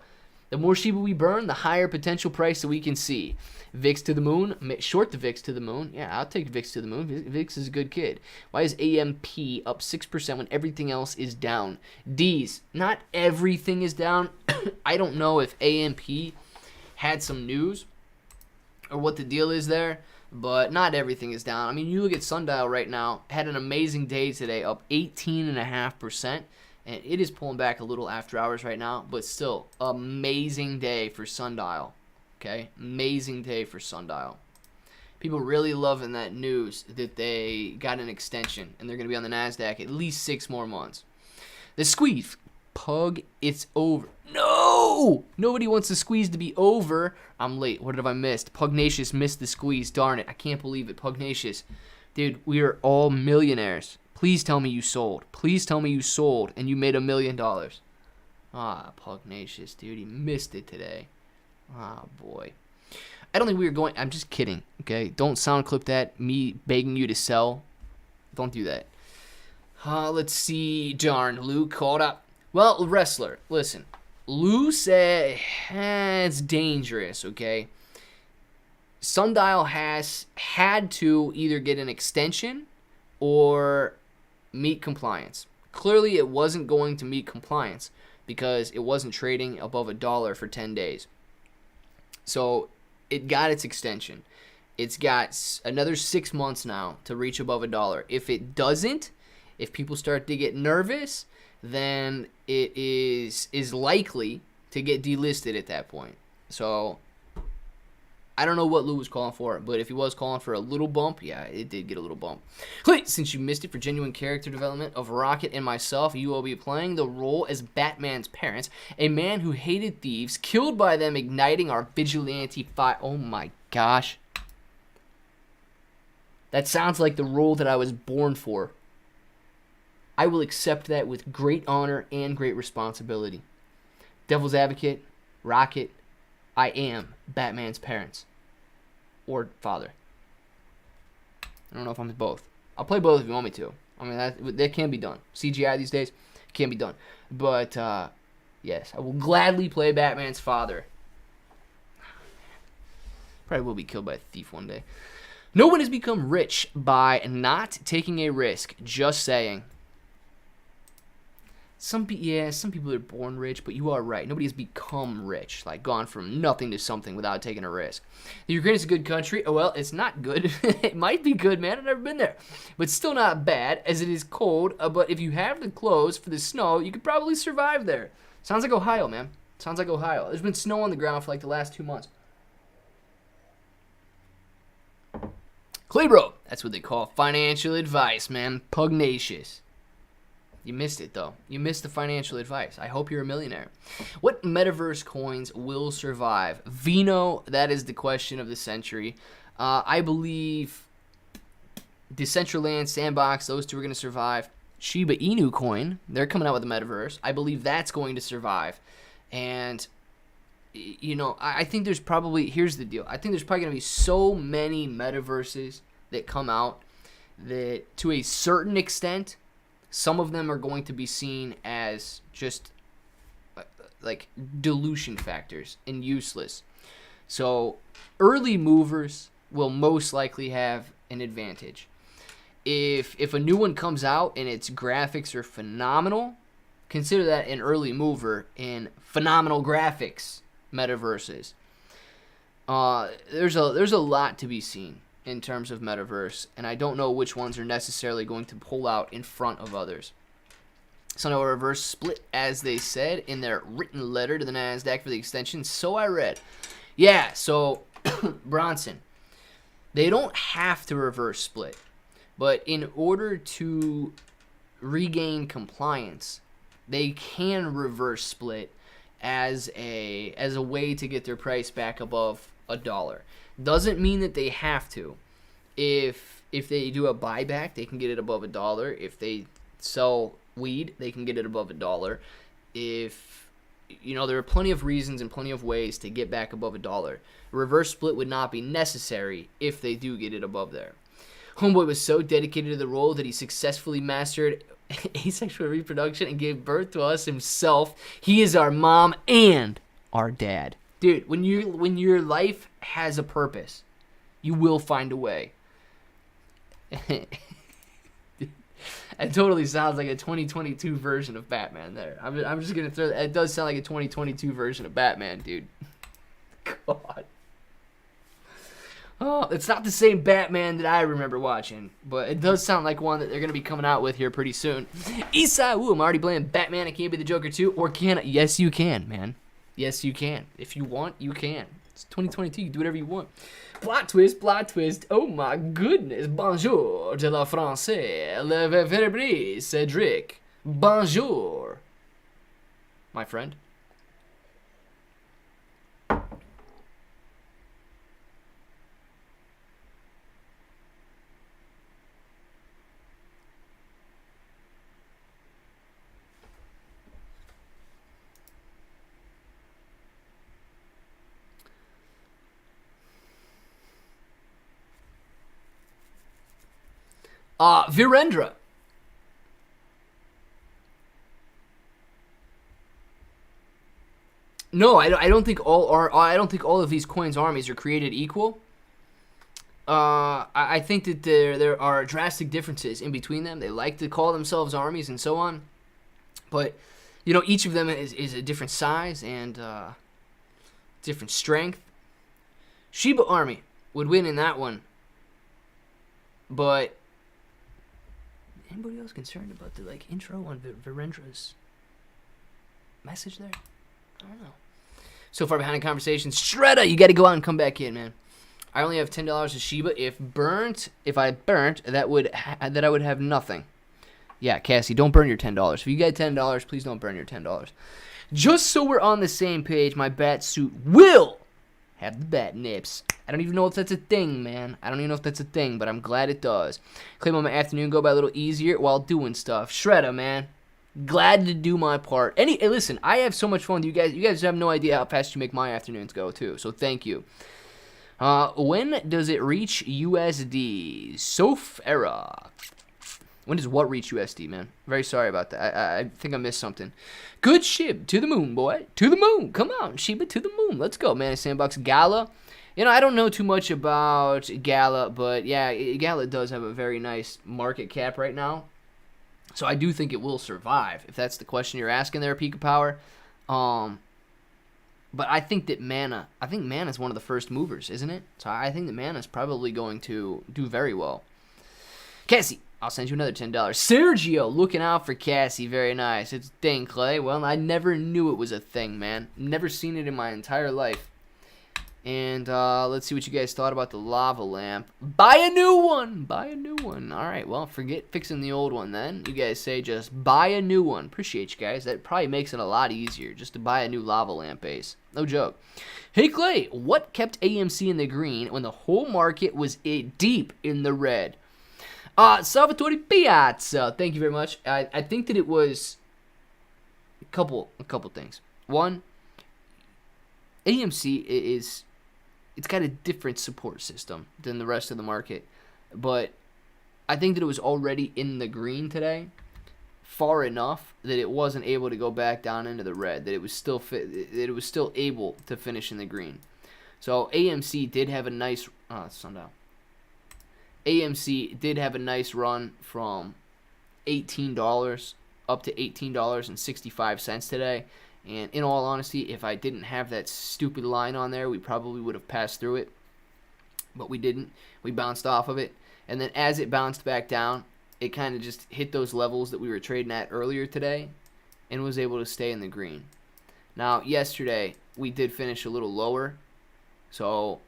The more Shiba we burn, the higher potential price that we can see. VIX to the moon. Short the VIX to the moon. Yeah, I'll take VIX to the moon. VIX is a good kid. Why is AMP up 6% when everything else is down? D's, not everything is down. I don't know if AMP had some news or what the deal is there, but not everything is down. I mean, you look at Sundial right now, had an amazing day today, up 18.5%. And it is pulling back a little after hours right now, but still, amazing day for Sundial. Okay? Amazing day for Sundial. People really loving that news that they got an extension, and they're going to be on the NASDAQ at least 6 more months. The squeeze. Pug, it's over. No! Nobody wants the squeeze to be over. I'm late. What have I missed? Pugnacious missed the squeeze. Darn it. I can't believe it. Pugnacious. Dude, we are all millionaires. Please tell me you sold. Please tell me you sold and you made $1 million. Pugnacious, dude. He missed it today. Boy. I don't think we were going... I'm just kidding, okay? Don't sound clip that. Me begging you to sell. Don't do that. Let's see. Darn, Lou caught up. Well, wrestler, listen. Lou said it's dangerous, okay? Sundial has had to either get an extension or meet compliance. Clearly, it wasn't going to meet compliance because it wasn't trading above $1 for 10 days. So it got its extension. It's got another 6 months now to reach above $1. If it doesn't, if people start to get nervous, then it is likely to get delisted at that point. So I don't know what Lou was calling for, but if he was calling for a little bump, yeah, it did get a little bump. Since you missed it for genuine character development of Rocket and myself, you will be playing the role as Batman's parents, a man who hated thieves, killed by them igniting our vigilante fire. Oh my gosh. That sounds like the role that I was born for. I will accept that with great honor and great responsibility. Devil's Advocate, Rocket, I am Batman's parents. Or father. I don't know if I'm both. I'll play both if you want me to. I mean, that can be done. CGI these days can be done. But, yes, I will gladly play Batman's father. Probably will be killed by a thief one day. No one has become rich by not taking a risk. Just saying. Some people are born rich, but you are right. Nobody has become rich, like gone from nothing to something without taking a risk. The Ukraine is a good country. Oh, well, it's not good. It might be good, man. I've never been there. But still not bad, as it is cold. But if you have the clothes for the snow, you could probably survive there. Sounds like Ohio, man. Sounds like Ohio. There's been snow on the ground for like the last 2 months. Claybro. That's what they call financial advice, man. Pugnacious. You missed it, though. You missed the financial advice. I hope you're a millionaire. What metaverse coins will survive? Vino, that is the question of the century. I believe Decentraland, Sandbox, those two are going to survive. Shiba Inu coin. They're coming out with a metaverse. I believe that's going to survive. And, you know, I think there's probably, here's the deal. I think there's probably going to be so many metaverses that come out that to a certain extent, some of them are going to be seen as just like dilution factors and useless. So early movers will most likely have an advantage. If a new one comes out and its graphics are phenomenal, consider that an early mover in phenomenal graphics metaverses. There's a lot to be seen in terms of metaverse, and I don't know which ones are necessarily going to pull out in front of others. So no reverse split, as they said in their written letter to the NASDAQ for the extension. So I read. Yeah, so Bronson, they don't have to reverse split, but in order to regain compliance, they can reverse split as a way to get their price back above $1. Doesn't mean that they have to. If they do a buyback, they can get it above $1. If they sell weed, they can get it above $1. If, you know, there are plenty of reasons and plenty of ways to get back above $1. Reverse split would not be necessary if they do get it above there. Homeboy was so dedicated to the role that he successfully mastered asexual reproduction and gave birth to us himself. He is our mom and our dad. Dude, when your life has a purpose, you will find a way. It totally sounds like a 2022 version of Batman there. I'm just going to throw that. It does sound like a 2022 version of Batman, dude. God. Oh, it's not the same Batman that I remember watching, but it does sound like one that they're going to be coming out with here pretty soon. Eastside Woo, I'm already playing Batman. I can't be the Joker too. Or can I? Yes, you can, man. Yes, you can. If you want, you can. It's 2022. You can do whatever you want. Plot twist, plot twist. Oh my goodness. Bonjour de la français. Le verbe Cedric. Bonjour. My friend. Virendra. No, I don't think all of these coins' armies are created equal. I think that there are drastic differences in between them. They like to call themselves armies and so on, but you know, each of them is a different size and different strength. Shiba army would win in that one, but anybody else concerned about the intro on Virendra's message there? I don't know. So far behind in conversation, Shredder, you got to go out and come back in, man. I only have $10 to Shiba. If I burnt, that I would have nothing. Yeah, Cassie, don't burn your $10. If you get $10, please don't burn your $10. Just so we're on the same page, my bat suit will have the bat nips. I don't even know if that's a thing, man. I don't even know if that's a thing, but I'm glad it does. Claim on my afternoon go by a little easier while doing stuff. Shredder, man. Glad to do my part. Hey, listen, I have so much fun with you guys. You guys have no idea how fast you make my afternoons go, too. So thank you. When does it reach USD? Soph era. When does what reach USD, man? Very sorry about that. I think I missed something. Good Shib. To the moon, boy. To the moon. Come on, Shiba. To the moon. Let's go, man. Sandbox Gala. You know, I don't know too much about Gala, but yeah, Gala does have a very nice market cap right now. So I do think it will survive, if that's the question you're asking there, Pika Power. But I think that Mana is one of the first movers, isn't it? So I think that Mana is probably going to do very well. Cassie, I'll send you another $10. Sergio, looking out for Cassie. Very nice. It's a thing, Clay. Well, I never knew it was a thing, man. Never seen it in my entire life. And let's see what you guys thought about the lava lamp. Buy a new one. Buy a new one. All right, well, forget fixing the old one then. You guys say just buy a new one. Appreciate you guys. That probably makes it a lot easier just to buy a new lava lamp base. No joke. Hey, Clay, what kept AMC in the green when the whole market was deep in the red? Salvatore Piazza, thank you very much. I think that it was a couple things. One, AMC it's got a different support system than the rest of the market, but I think that it was already in the green today, far enough that it wasn't able to go back down into the red. That it was still able to finish in the green. So AMC did have a nice Sundial. AMC did have a nice run from $18 up to $18.65 today. And in all honesty, if I didn't have that stupid line on there, we probably would have passed through it. But we didn't. We bounced off of it. And then as it bounced back down, it kind of just hit those levels that we were trading at earlier today and was able to stay in the green. Now, yesterday, we did finish a little lower. So,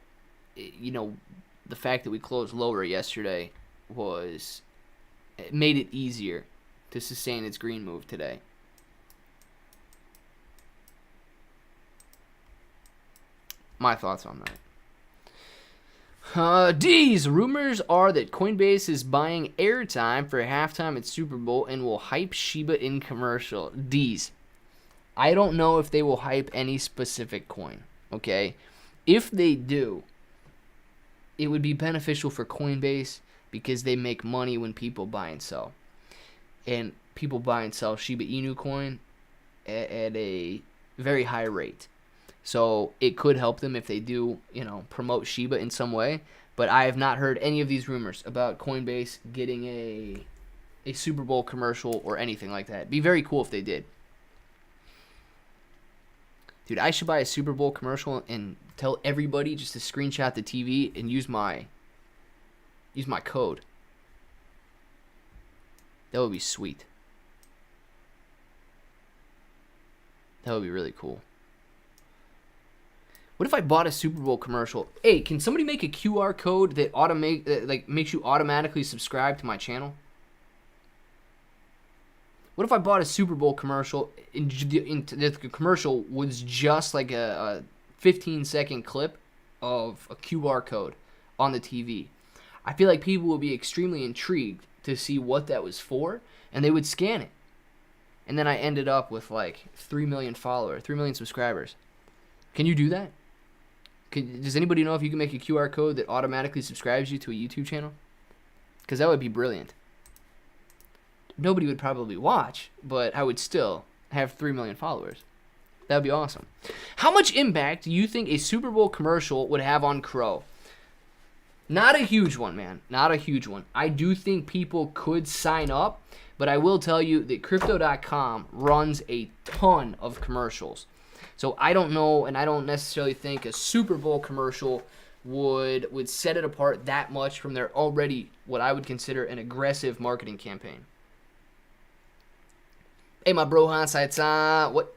the fact that we closed lower yesterday it made it easier to sustain its green move today. My thoughts on that. D's, rumors are that Coinbase is buying airtime for halftime at Super Bowl and will hype Shiba in commercial. D's, I don't know if they will hype any specific coin, okay? If they do, it would be beneficial for Coinbase because they make money when people buy and sell. And people buy and sell Shiba Inu coin at a very high rate. So it could help them if they do, promote Shiba in some way. But I have not heard any of these rumors about Coinbase getting a Super Bowl commercial or anything like that. It'd be very cool if they did. Dude, I should buy a Super Bowl commercial and tell everybody just to screenshot the TV and use my code. That would be sweet. That would be really cool. What if I bought a Super Bowl commercial? Hey, can somebody make a QR code that makes you automatically subscribe to my channel? What if I bought a Super Bowl commercial and the commercial was just like a 15-second clip of a QR code on the TV? I feel like people would be extremely intrigued to see what that was for, and they would scan it. And then I ended up with like 3 million followers, 3 million subscribers. Can you do that? Does anybody know if you can make a QR code that automatically subscribes you to a YouTube channel? Because that would be brilliant. Nobody would probably watch, but I would still have 3 million followers. That would be awesome. How much impact do you think a Super Bowl commercial would have on Crow? Not a huge one, man. Not a huge one. I do think people could sign up, but I will tell you that Crypto.com runs a ton of commercials. So I don't know, and I don't necessarily think a Super Bowl commercial would set it apart that much from their already, what I would consider, an aggressive marketing campaign. Hey, my bro, Santania,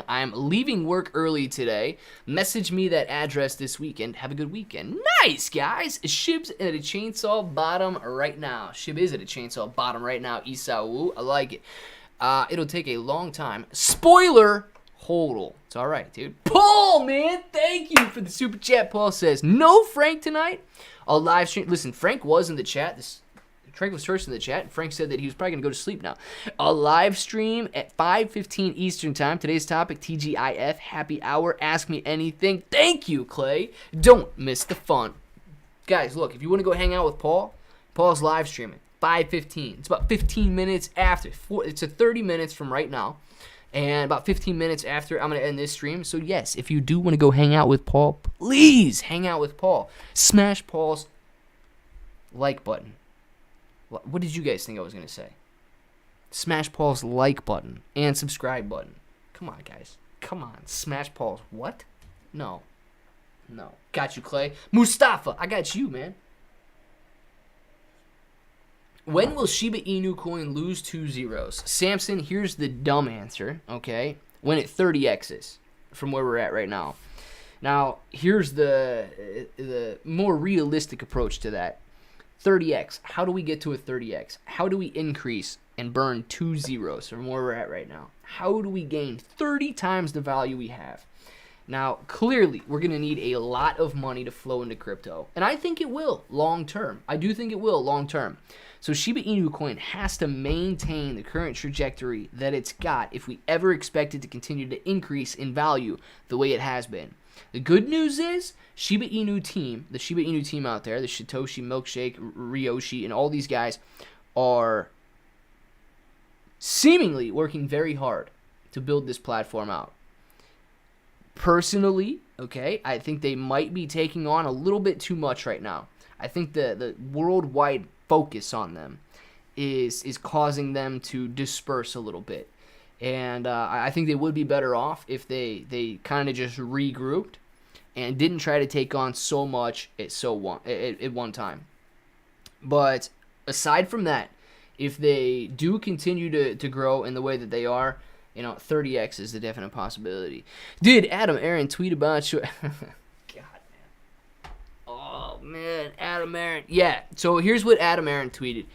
I'm leaving work early today. Message me that address this weekend. Have a good weekend. Nice, guys. Shib's at a chainsaw bottom right now. Shib is at a chainsaw bottom right now. Isau, I like it. It'll take a long time. Spoiler, hodl. It's all right, dude. Paul, man, thank you for the super chat. Paul says, no Frank tonight. A live stream. Listen, Frank was in the chat. Frank was first in the chat. Frank said that he was probably going to go to sleep now. A live stream at 5:15 Eastern time. Today's topic, TGIF, happy hour. Ask me anything. Thank you, Clay. Don't miss the fun. Guys, look, if you want to go hang out with Paul, Paul's live streaming. 5:15. It's about 15 minutes after. It's 30 minutes from right now. And about 15 minutes after, I'm going to end this stream. So, yes, if you do want to go hang out with Paul, please hang out with Paul. Smash Paul's like button. What did you guys think I was going to say? Smash Paul's like button and subscribe button. Come on, guys. Come on. Smash Paul's what? No. Got you, Clay. Mustafa, I got you, man. When will Shiba Inu coin lose 2 zeros? Samson, here's the dumb answer, okay? When it 30x's from where we're at right now. Now, here's the more realistic approach to that. 30x. How do we get to a 30x? How do we increase and burn 2 zeros from where we're at right now? How do we gain 30 times the value we have? Now, clearly, we're going to need a lot of money to flow into crypto. And I think it will long term. I do think it will long term. So Shiba Inu coin has to maintain the current trajectory that it's got if we ever expect it to continue to increase in value the way it has been. The good news is the Shiba Inu team out there, the Satoshi, Milkshake, Ryoshi, and all these guys are seemingly working very hard to build this platform out. Personally, okay, I think they might be taking on a little bit too much right now. I think the worldwide focus on them is causing them to disperse a little bit. And I think they would be better off if they kind of just regrouped and didn't try to take on so much at one time. But aside from that, if they do continue to grow in the way that they are, 30x is a definite possibility. Did Adam Aron tweet about you? God, man. Oh, man. Adam Aron. Yeah, so here's what Adam Aron tweeted.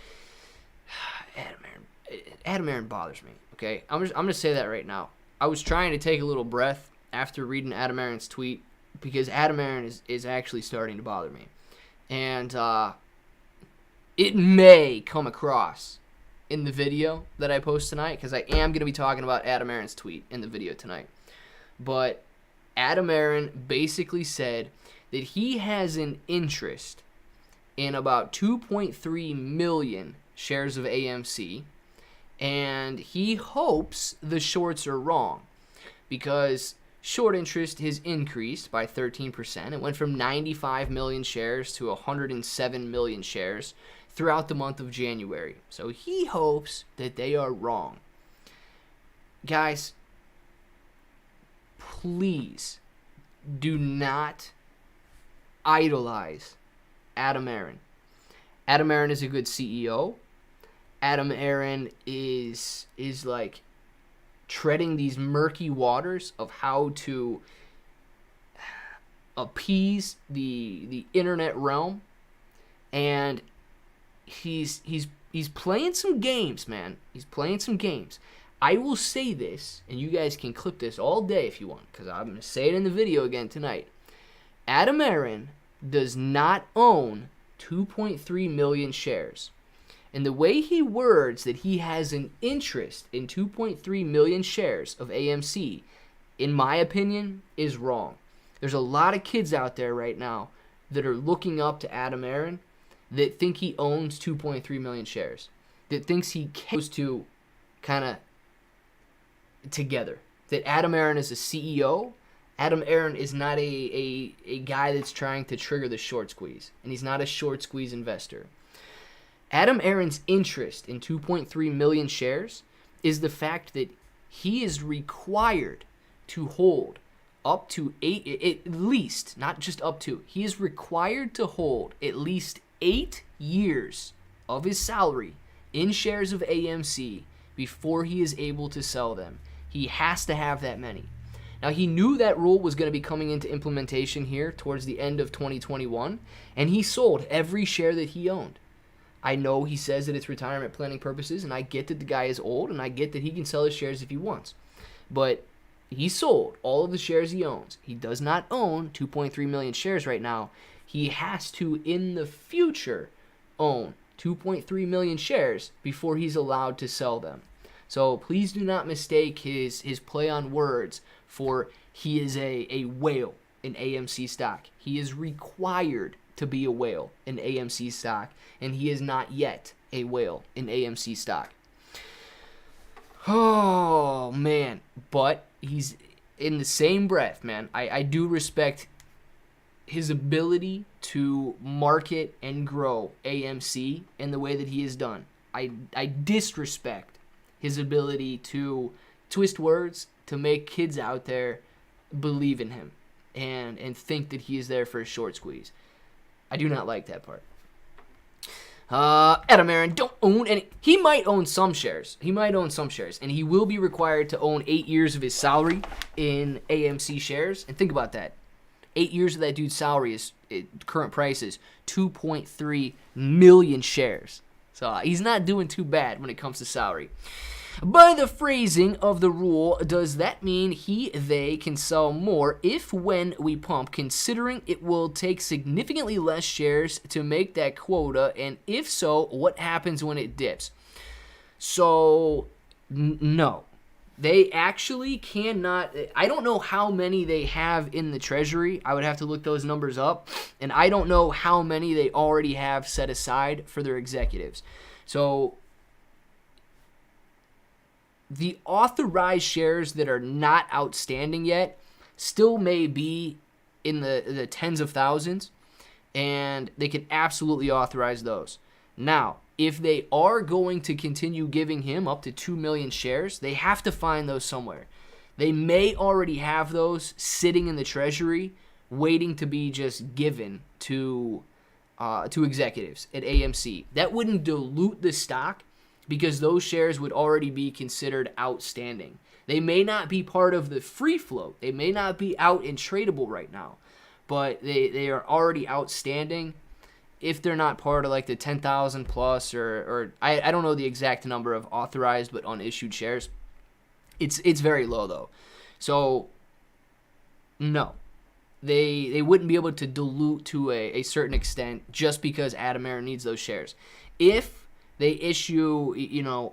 Adam Aron bothers me, okay? I'm going to say that right now. I was trying to take a little breath after reading Adam Aron's tweet because Adam Aron is actually starting to bother me. And it may come across in the video that I post tonight, because I am going to be talking about Adam Aron's tweet in the video tonight. But Adam Aron basically said that he has an interest in about 2.3 million shares of AMC, and he hopes the shorts are wrong, because short interest has increased by 13%. It went from 95 million shares to 107 million shares throughout the month of January. So he hopes that they are wrong. Guys, please do not idolize Adam Aron. Adam Aron is a good CEO. Adam Aron is like treading these murky waters of how to appease the internet realm, and he's playing some games, man. He's playing some games. I will say this, and you guys can clip this all day if you want, because I'm going to say it in the video again tonight. Adam Aron does not own 2.3 million shares. And the way he words that he has an interest in 2.3 million shares of AMC, in my opinion, is wrong. There's a lot of kids out there right now that are looking up to Adam Aron that think he owns 2.3 million shares, that thinks he goes to kind of together, that Adam Aron is a CEO. Adam Aron is not a guy that's trying to trigger the short squeeze, and he's not a short squeeze investor. Adam Aron's interest in 2.3 million shares is the fact that he is required to hold up to at least, not just up to, he is required to hold at least 8 years of his salary in shares of AMC before he is able to sell them. He has to have that many. Now, he knew that rule was going to be coming into implementation here towards the end of 2021, and he sold every share that he owned. I know he says that it's retirement planning purposes, and I get that the guy is old, and I get that he can sell his shares if he wants. But he sold all of the shares he owns. He does not own 2.3 million shares right now. He has to, in the future, own 2.3 million shares before he's allowed to sell them. So please do not mistake his play on words for he is a whale in AMC stock. He is required to be a whale in AMC stock, and he is not yet a whale in AMC stock. Oh, man. But he's in the same breath, man. I do respect his ability to market and grow AMC in the way that he has done. I disrespect his ability to twist words to make kids out there believe in him and think that he is there for a short squeeze. I do not like that part. Adam Aron don't own any. He might own some shares. And he will be required to own 8 years of his salary in AMC shares. And think about that. 8 years of that dude's salary is current price is 2.3 million shares. So he's not doing too bad when it comes to salary. By the phrasing of the rule, does that mean they can sell more if when we pump, considering it will take significantly less shares to make that quota, and if so, what happens when it dips? So, no. They actually cannot. I don't know how many they have in the treasury. I would have to look those numbers up. And I don't know how many they already have set aside for their executives. So the authorized shares that are not outstanding yet still may be in the tens of thousands. And they can absolutely authorize those. Now, if they are going to continue giving him up to 2 million shares, they have to find those somewhere. They may already have those sitting in the treasury, waiting to be just given to executives at AMC. That wouldn't dilute the stock because those shares would already be considered outstanding. They may not be part of the free float. They may not be out and tradable right now, but they are already outstanding. If they're not part of like the 10,000 plus or I don't know the exact number of authorized but unissued shares. It's very low though. So no. They wouldn't be able to dilute to a certain extent just because Adam Aron needs those shares. If they issue,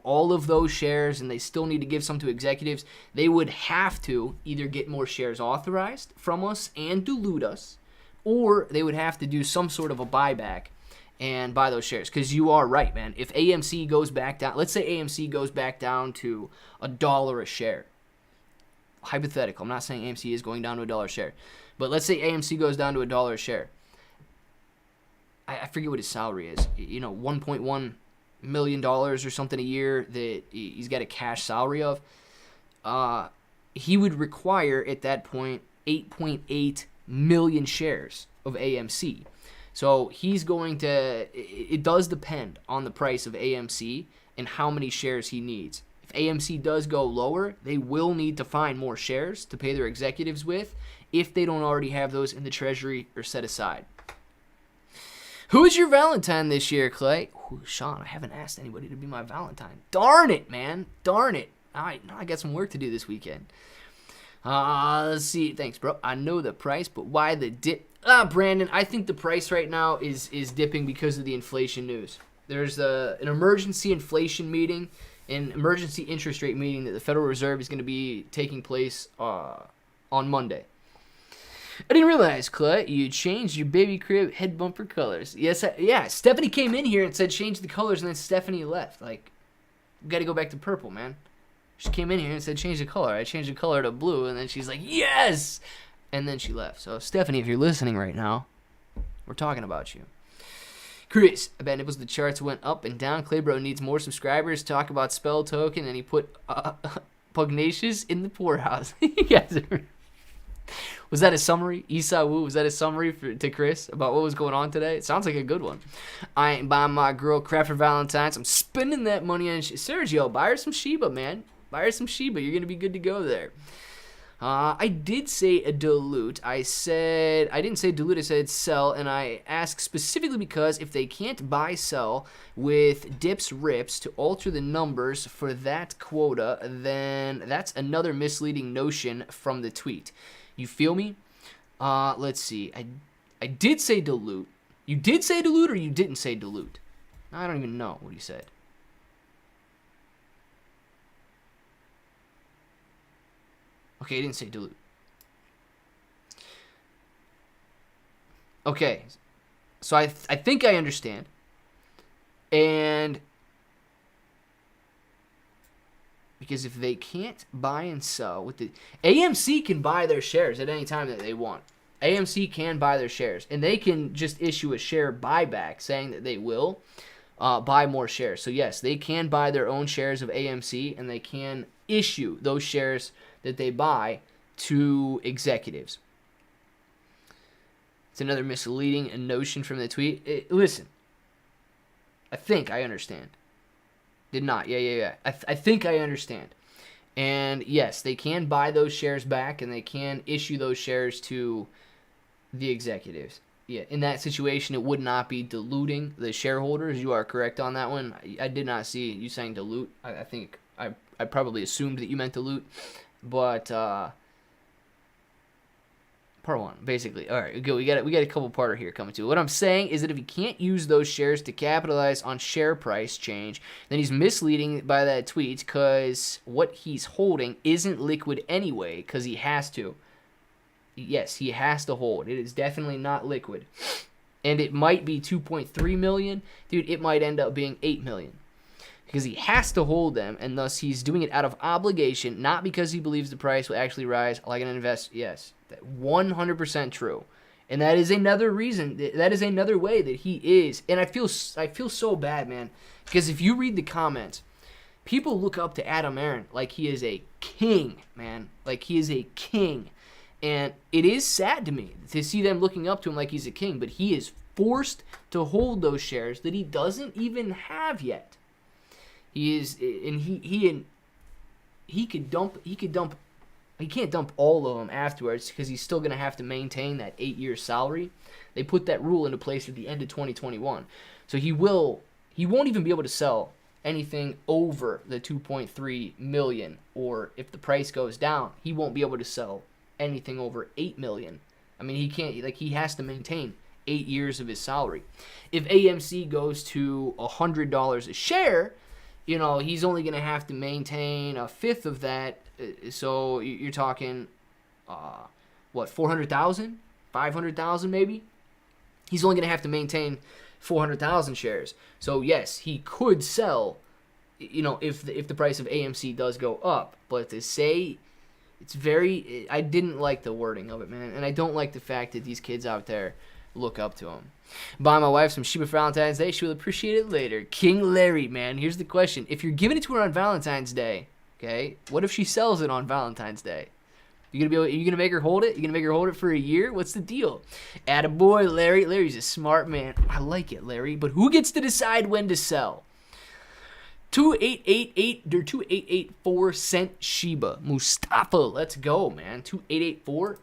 all of those shares and they still need to give some to executives, they would have to either get more shares authorized from us and dilute us, or they would have to do some sort of a buyback and buy those shares. Because you are right, man. If AMC goes back down, let's say AMC goes back down to $1 a share. Hypothetical. I'm not saying AMC is going down to $1 a share. But let's say AMC goes down to $1 a share. I forget what his salary is. $1.1 million or something a year that he's got a cash salary of. He would require at that point 8.8 million shares of AMC. So he's going to, it does depend on the price of AMC and how many shares he needs. If AMC does go lower, they will need to find more shares to pay their executives with if they don't already have those in the treasury or set aside. Who is your Valentine this year, Clay? Ooh, Sean, I haven't asked anybody to be my Valentine. Darn it, man. Darn it. All right, now I got some work to do this weekend. Let's see. Thanks, bro. I know the price, but why the dip? Brandon, I think the price right now is dipping because of the inflation news. There's an emergency inflation meeting, an emergency interest rate meeting that the Federal Reserve is going to be taking place on Monday. I didn't realize, Clay, you changed your baby crib head bumper colors. Yes, yeah. Stephanie came in here and said change the colors, and then Stephanie left. Like, got to go back to purple, man. She came in here and said, change the color. I changed the color to blue, and then she's like, yes! And then she left. So, Stephanie, if you're listening right now, we're talking about you. Chris, I bet it was the charts went up and down. Claybro needs more subscribers. Talk about spell token, and he put pugnacious in the poorhouse. You guys are... Was that a summary? Isa Wu, was that a summary to Chris about what was going on today? It sounds like a good one. I ain't buying my girl crap for Valentine's. I'm spending that money on Sergio. Buy her some Shiba, man. Buy her some Shiba. You're going to be good to go there. I did say a dilute. I didn't say dilute, I said sell, and I asked specifically because if they can't buy sell with dips rips to alter the numbers for that quota, then that's another misleading notion from the tweet. You feel me? Let's see. I did say dilute. You did say dilute or you didn't say dilute? I don't even know what he said. Okay, he didn't say dilute. Okay. So I think I understand. And because if they can't buy and sell with the AMC can buy their shares at any time that they want. AMC can buy their shares, and they can just issue a share buyback saying that they will buy more shares. So yes, they can buy their own shares of AMC, and they can issue those shares that they buy to executives. It's another misleading notion from the tweet. Listen, I think I understand. Did not. Yeah. I think I understand. And yes, they can buy those shares back, and they can issue those shares to the executives. Yeah, in that situation, it would not be diluting the shareholders. You are correct on that one. I did not see you saying dilute. I think I I probably assumed that you meant dilute, but part one, basically. All right, go. We got a couple parter here coming to. What I'm saying is that if he can't use those shares to capitalize on share price change, then he's misleading by that tweet because what he's holding isn't liquid anyway because he has to. Yes, he has to hold. It is definitely not liquid. And it might be 2.3 million. Dude, it might end up being 8 million. Because he has to hold them, and thus he's doing it out of obligation, not because he believes the price will actually rise like an investor. Yes, 100% true. And that is another reason, that is another way that he is. And I feel so bad, man. Because if you read the comments, people look up to Adam Aron like he is a king, man. Like he is a king. And it is sad to me to see them looking up to him like he's a king, but he is forced to hold those shares that he doesn't even have yet. He is, and he can't dump all of them afterwards because he's still going to have to maintain that 8-year salary. They put that rule into place at the end of 2021. So he won't even be able to sell anything over the 2.3 million, or if the price goes down, he won't be able to sell anything over 8 million. I mean, he can't, he has to maintain 8 years of his salary. If AMC goes to $100 a share, he's only going to have to maintain a fifth of that. So you're talking, 400,000, 500,000 maybe? He's only going to have to maintain 400,000 shares. So yes, he could sell, if the price of AMC does go up. But to say, I didn't like the wording of it, man. And I don't like the fact that these kids out there look up to him. Buy my wife some Shiba for Valentine's Day. She will appreciate it later. King Larry, man. Here's the question. If you're giving it to her on Valentine's Day, okay, what if she sells it on Valentine's Day? Are you gonna make her hold it? You gonna make her hold it for a year? What's the deal? Attaboy, Larry. Larry's a smart man. I like it, Larry. But who gets to decide when to sell? 2888 or 2884 cent Shiba. Mustafa, let's go, man. 2884.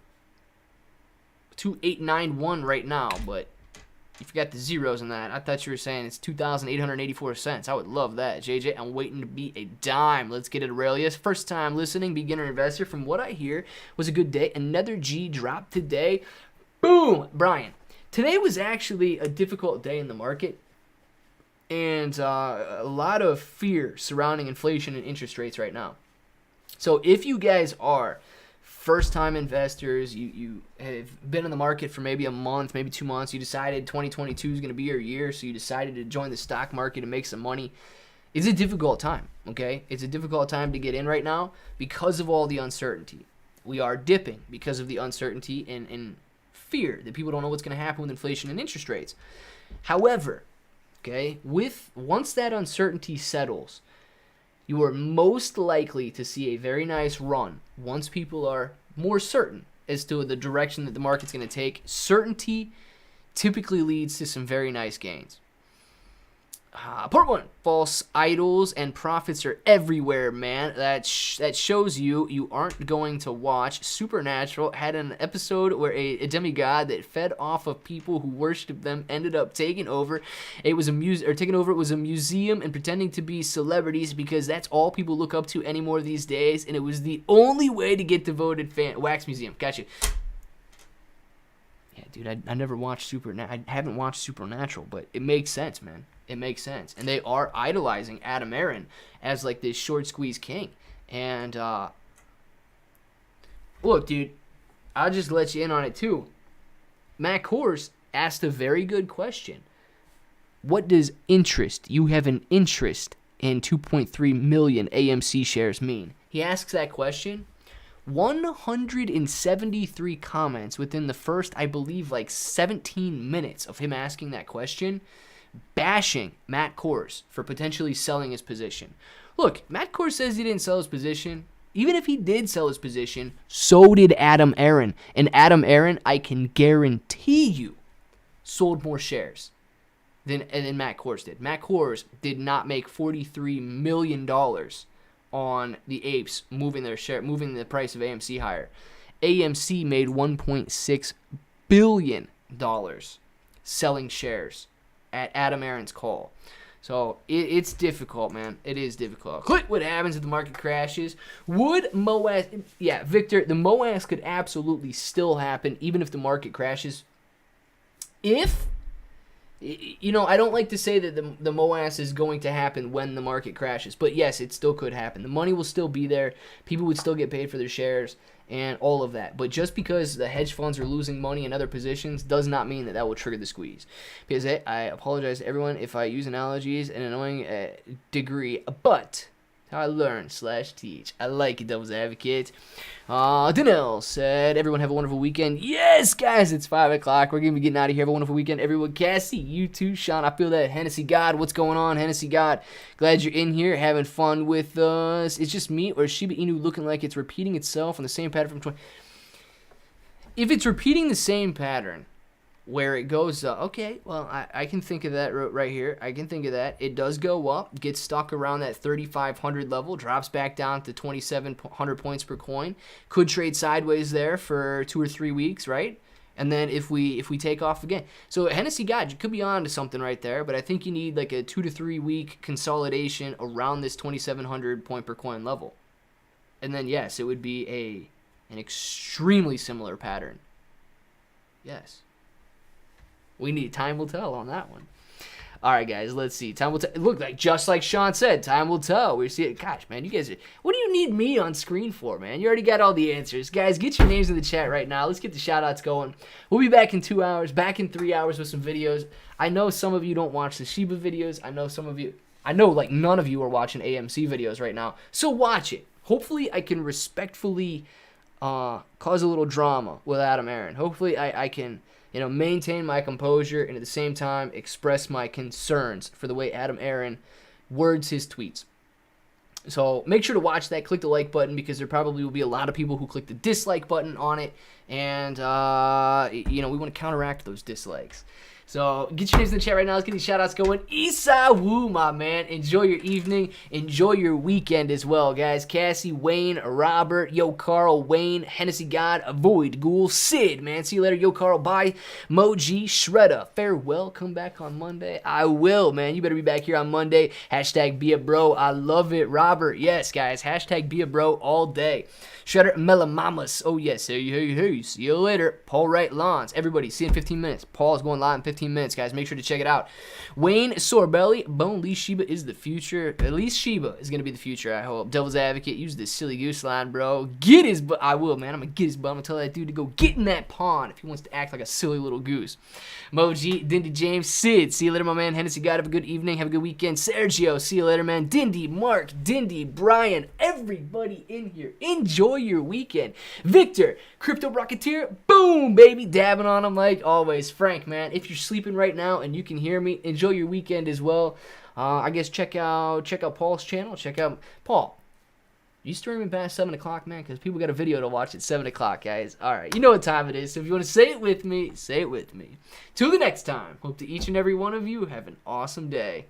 2891 right now, but you forgot the zeros in that. I thought you were saying it's 2,884 cents. I would love that. JJ, I'm waiting to be a dime. Let's get it, Aurelius. First time listening, beginner investor. From what I hear, was a good day. Another G drop today. Boom! Brian, today was actually a difficult day in the market. And a lot of fear surrounding inflation and interest rates right now. So if you guys are first-time investors, you have been in the market for maybe a month, maybe 2 months, you decided 2022 is going to be your year, so you decided to join the stock market and make some money, it's a difficult time, okay? It's a difficult time to get in right now because of all the uncertainty. We are dipping because of the uncertainty and fear that people don't know what's going to happen with inflation and interest rates. However, okay, once that uncertainty settles, you are most likely to see a very nice run once people are more certain as to the direction that the market's going to take. Certainty typically leads to some very nice gains. Part 1, false idols and prophets are everywhere, man. That shows you aren't going to watch. Supernatural had an episode where a demigod that fed off of people who worshipped them ended up taking over. It was a museum and pretending to be celebrities because that's all people look up to anymore these days, and it was the only way to get devoted fan. Wax museum, got you. Yeah, dude, I never watched I haven't watched Supernatural, but it makes sense, man. It makes sense. And they are idolizing Adam Aron as like this short squeeze king. And look, dude, I'll just let you in on it too. Matt Kors asked a very good question. What does interest, you have an interest in 2.3 million AMC shares mean? He asks that question. 173 comments within the first, I believe, 17 minutes of him asking that question, bashing Matt Kors for potentially selling his position. Look, Matt Kors says he didn't sell his position. Even if he did sell his position, so did Adam Aron. And Adam Aron, I can guarantee you, sold more shares than Matt Kors did. Matt Kors did not make $43 million on the apes moving the price of AMC higher. AMC made $1.6 billion selling shares at Adam Aron's call. So it's difficult, man. It is difficult. Click what happens if the market crashes. Would MOAS... Yeah, Victor, the MOAS could absolutely still happen even if the market crashes. If... You know, I don't like to say that the MOAS is going to happen when the market crashes. But yes, it still could happen. The money will still be there. People would still get paid for their shares and all of that. But just because the hedge funds are losing money in other positions does not mean that that will trigger the squeeze. Because I apologize to everyone if I use analogies in an annoying degree. But how I learn/teach. I like it, Devil's Advocate. Danelle said, everyone have a wonderful weekend. Yes, guys, it's 5 o'clock. We're going to be getting out of here. Have a wonderful weekend, everyone. Cassie, you too. Sean, I feel that. Hennessy God, what's going on? Hennessy God, glad you're in here having fun with us. It's just me, or is Shiba Inu looking like it's repeating itself on the same pattern from 20? If it's repeating the same pattern, where it goes up. Okay, well, I can think of that right here. I can think of that. It does go up, gets stuck around that 3,500 level, drops back down to 2,700 points per coin. Could trade sideways there for 2 or 3 weeks, right? And then if we take off again. So Hennessy God, you could be on to something right there, but I think you need like a 2 to 3 week consolidation around this 2,700 point per coin level. And then, yes, it would be an extremely similar pattern. Yes. We need time will tell on that one. All right, guys, let's see. Time will tell. Look, just like Sean said, time will tell. We see it. Gosh, man, you guys, what do you need me on screen for, man? You already got all the answers. Guys, get your names in the chat right now. Let's get the shout-outs going. We'll be back in 2 hours, back in 3 hours with some videos. I know some of you don't watch the Shiba videos. I know like none of you are watching AMC videos right now. So watch it. Hopefully, I can respectfully cause a little drama with Adam Aron. Hopefully, I can... maintain my composure and at the same time express my concerns for the way Adam Aron words his tweets. So make sure to watch that. Click the like button because there probably will be a lot of people who click the dislike button on it. And, we want to counteract those dislikes. So get your names in the chat right now. Let's get these shout-outs going. Issa Woo, my man. Enjoy your evening. Enjoy your weekend as well, guys. Cassie, Wayne, Robert, Yo Carl, Wayne, Hennessy God, Avoid, Ghoul, Sid, man. See you later, Yo Carl. Bye. Moji, Shredda. Farewell. Come back on Monday. I will, man. You better be back here on Monday. Hashtag be a bro. I love it. Robert, yes, guys. Hashtag be a bro all day. Shredder, Melamamas. Oh, yes. Hey. See you later. Paul Wright Lawns. Everybody, see you in 15 minutes. Paul's going live in 15 minutes, guys. Make sure to check it out. Wayne Sorbelly. Bone Lee Shiba is the future. At least Shiba is going to be the future, I hope. Devil's Advocate. Use this silly goose line, bro. Get his butt. I will, man. I'm going to get his butt. I'm going to tell that dude to go get in that pond if he wants to act like a silly little goose. Moji, Dindy James, Sid. See you later, my man. Hennessy God, have a good evening. Have a good weekend. Sergio, see you later, man. Dindy, Mark, Dindy, Brian, everybody in here. Enjoy your weekend. Victor, Crypto Rocketeer, boom, baby, dabbing on them like always. Frank, man, if you're sleeping right now and you can hear me, enjoy your weekend as well. I guess check out Paul's channel. Check out Paul. You streaming past 7 o'clock, man? Because people got a video to watch at 7 o'clock, guys. All right, you know what time it is. So if you want to say it with me, say it with me. Till the next time, hope to each and every one of you have an awesome day.